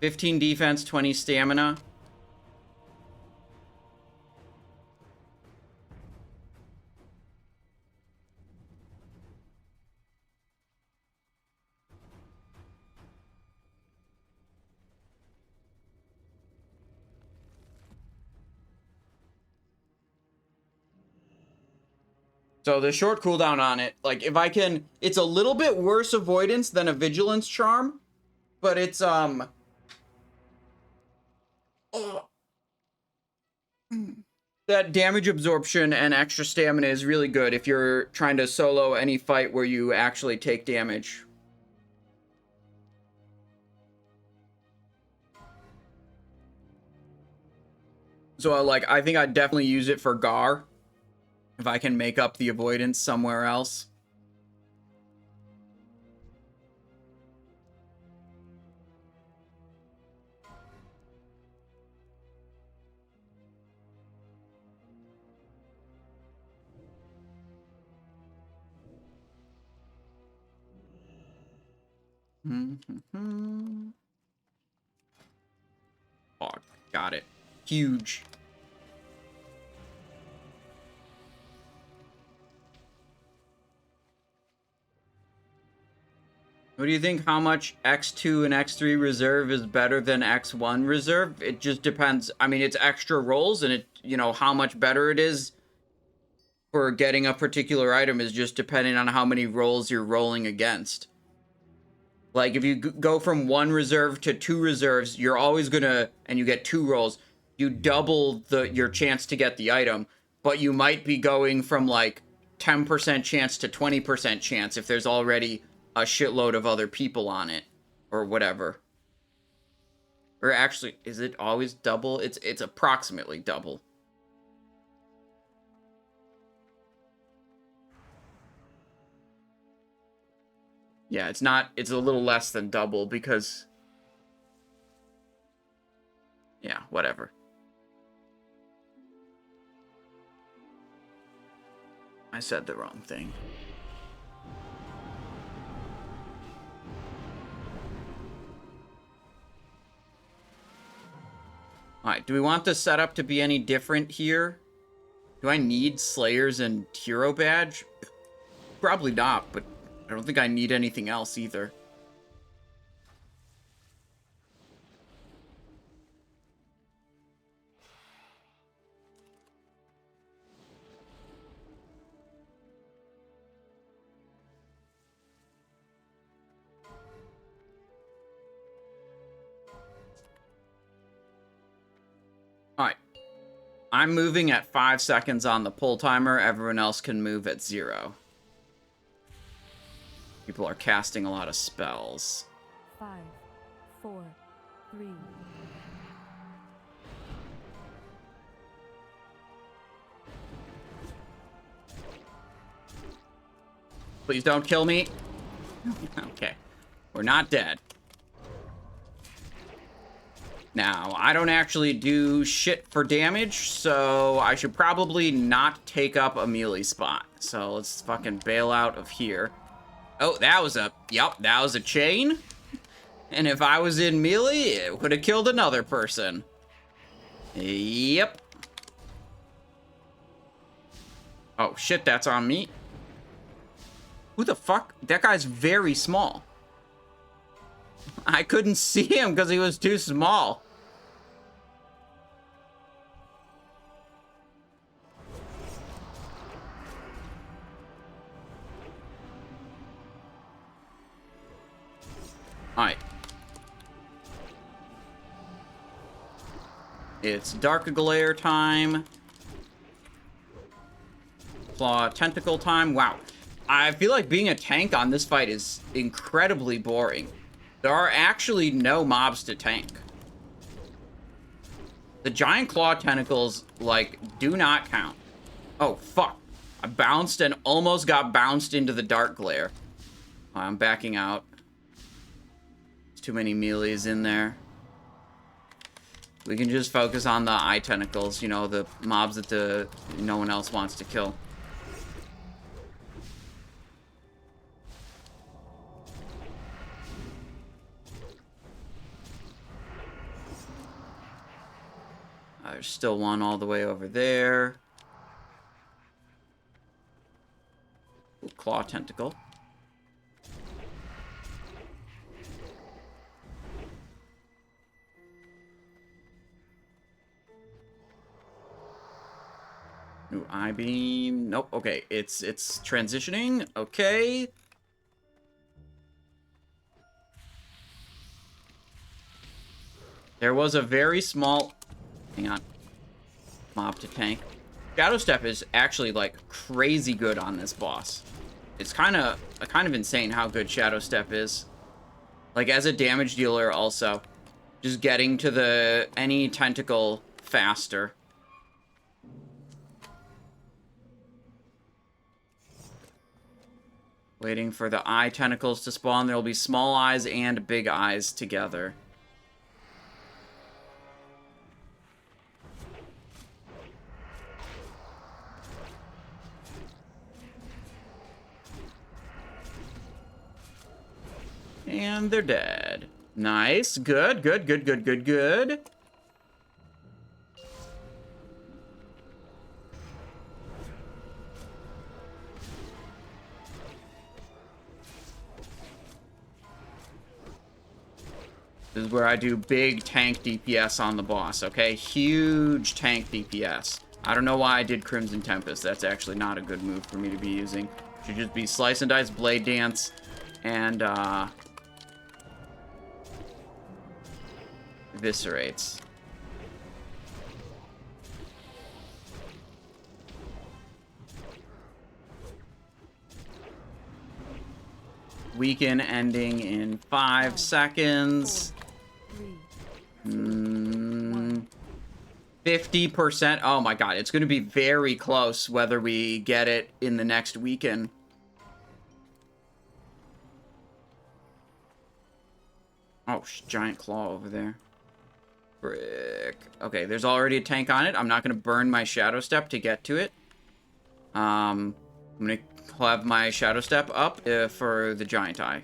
15 defense, 20 stamina. So the short cooldown on it, like if I can, it's a little bit worse avoidance than a vigilance charm, but it's That damage absorption and extra stamina is really good if you're trying to solo any fight where you actually take damage. So, like, I think I'd definitely use it for Gar. If I can make up the avoidance somewhere else. Oh, got it. Huge. What do you think? How much X2 and X3 reserve is better than X1 reserve? It just depends. I mean, it's extra rolls, and it, you know, how much better it is for getting a particular item is just depending on how many rolls you're rolling against. Like, if you go from 1 reserve to 2 reserves, you're always gonna, and you get 2 rolls, you double your chance to get the item, but you might be going from, like, 10% chance to 20% chance if there's already a shitload of other people on it, or whatever. Or actually, is it always double? It's approximately double. Yeah, it's not, it's a little less than double because... Yeah, whatever. I said the wrong thing. Alright, do we want the setup to be any different here? Do I need Slayers and Hero Badge? Probably not, but I don't think I need anything else either. Alright. I'm moving at 5 seconds on the pull timer. Everyone else can move at 0. People are casting a lot of spells. 5, 4, 3. Please don't kill me. Okay. We're not dead. Now, I don't actually do shit for damage, so I should probably not take up a melee spot. So let's fucking bail out of here. Oh, that was a... Yep, that was a chain. And if I was in melee, it would have killed another person. Yep. Oh, shit, that's on me. Who the fuck? That guy's very small. I couldn't see him because he was too small. Alright. It's Dark Glare time. Claw Tentacle time. Wow. I feel like being a tank on this fight is incredibly boring. There are actually no mobs to tank. The giant claw tentacles, like, do not count. Oh, fuck. I bounced and almost got bounced into the Dark Glare. I'm backing out. There's too many melees in there. We can just focus on the eye tentacles, you know, the mobs that no one else wants to kill. There's still one all the way over there. Ooh, claw tentacle. Ooh, eye beam. Nope. Okay, it's transitioning. Okay. There was a very small... Hang on. Mob to tank. Shadow Step is actually, like, crazy good on this boss. It's kind of insane how good Shadow Step is. Like, as a damage dealer also. Just getting to any tentacle faster. Waiting for the eye tentacles to spawn. There will be small eyes and big eyes together. And they're dead. Nice. Good, good, good, good, good, good. This is where I do big tank DPS on the boss, okay? Huge tank DPS. I don't know why I did Crimson Tempest. That's actually not a good move for me to be using. Should just be Slice and Dice, Blade Dance, and, Eviscerates. Weaken ending in 5 seconds. 50%. Oh my god, it's going to be very close whether we get it in the next weekend. Oh, giant claw over there. Frick. Okay, there's already a tank on it. I'm not going to burn my Shadow Step to get to it. I'm going to have my Shadow Step up for the giant eye.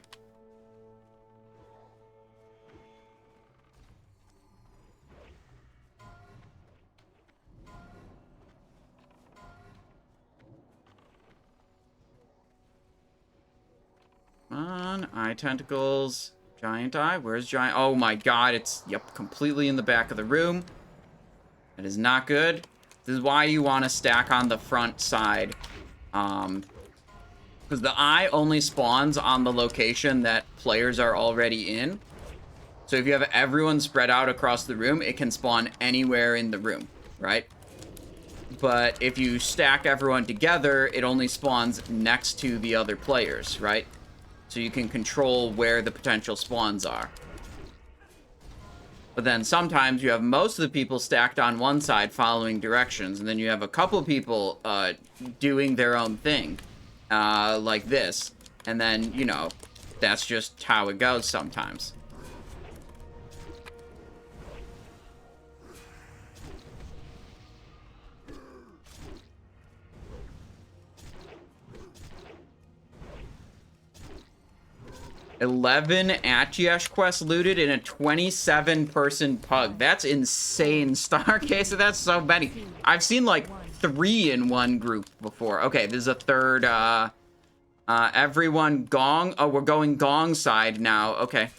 Come on, eye tentacles. Giant eye, where's giant? Oh my god, it's, yep, completely in the back of the room. That is not good. This is why you want to stack on the front side. Because the eye only spawns on the location that players are already in. So if you have everyone spread out across the room, it can spawn anywhere in the room, right? But if you stack everyone together, it only spawns next to the other players, right? So you can control where the potential spawns are. But then sometimes you have most of the people stacked on one side following directions, and then you have a couple people doing their own thing, like this. And then, you know, that's just how it goes sometimes. $11 Ahn'Qiraj quests looted in a 27-person pug. That's insane, Starcase. That's so many. I've seen like 3 in one group before. Okay, this is a third. Everyone gong. Oh, we're going gong side now. Okay.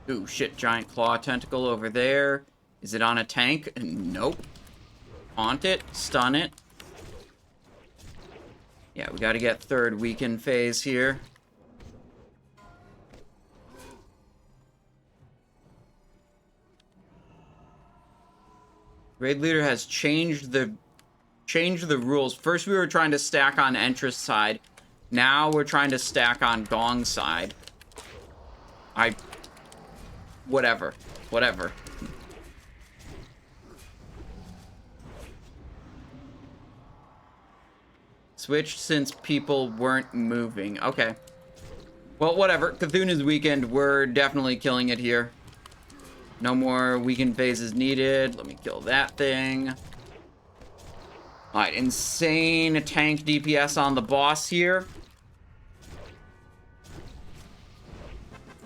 Ooh, shit. Giant claw tentacle over there. Is it on a tank? Nope. Haunt it, stun it. Yeah, we got to get third weekend phase here. Raid leader has changed the rules. First we were trying to stack on entrance side. Now we're trying to stack on gong side. Whatever. Switched since people weren't moving. Okay. Well, whatever. Cthun is weakened. We're definitely killing it here. No more weakened phases needed. Let me kill that thing. Alright, insane tank DPS on the boss here.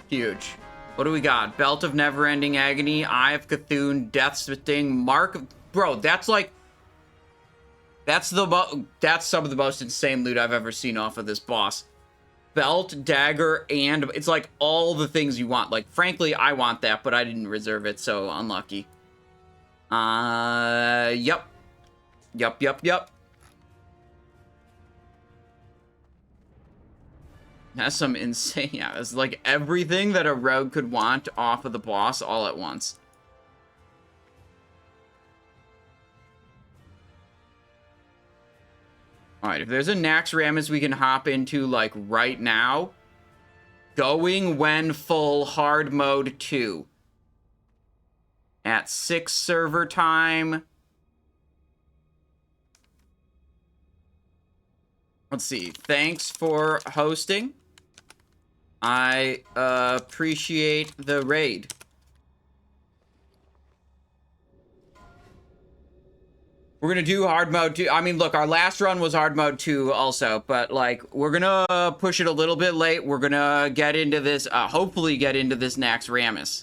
Huge. What do we got? Belt of Never-Ending Agony, Eye of Cthun, Death Sting, Mark of... Bro, that's like... That's some of the most insane loot I've ever seen off of this boss. Belt, dagger, and it's like all the things you want. Like, frankly, I want that, but I didn't reserve it, so unlucky. Yep. Yup. That's some insane, yeah, it's like everything that a rogue could want off of the boss all at once. Alright, if there's a Naxxramas we can hop into, like, right now, going when full hard mode 2. At 6 server time. Let's see. Thanks for hosting. I appreciate the raid. We're gonna do hard mode 2. I mean, look, our last run was hard mode 2 also, but, like, we're gonna push it a little bit late. We're gonna get into this, hopefully get into this Naxxramas.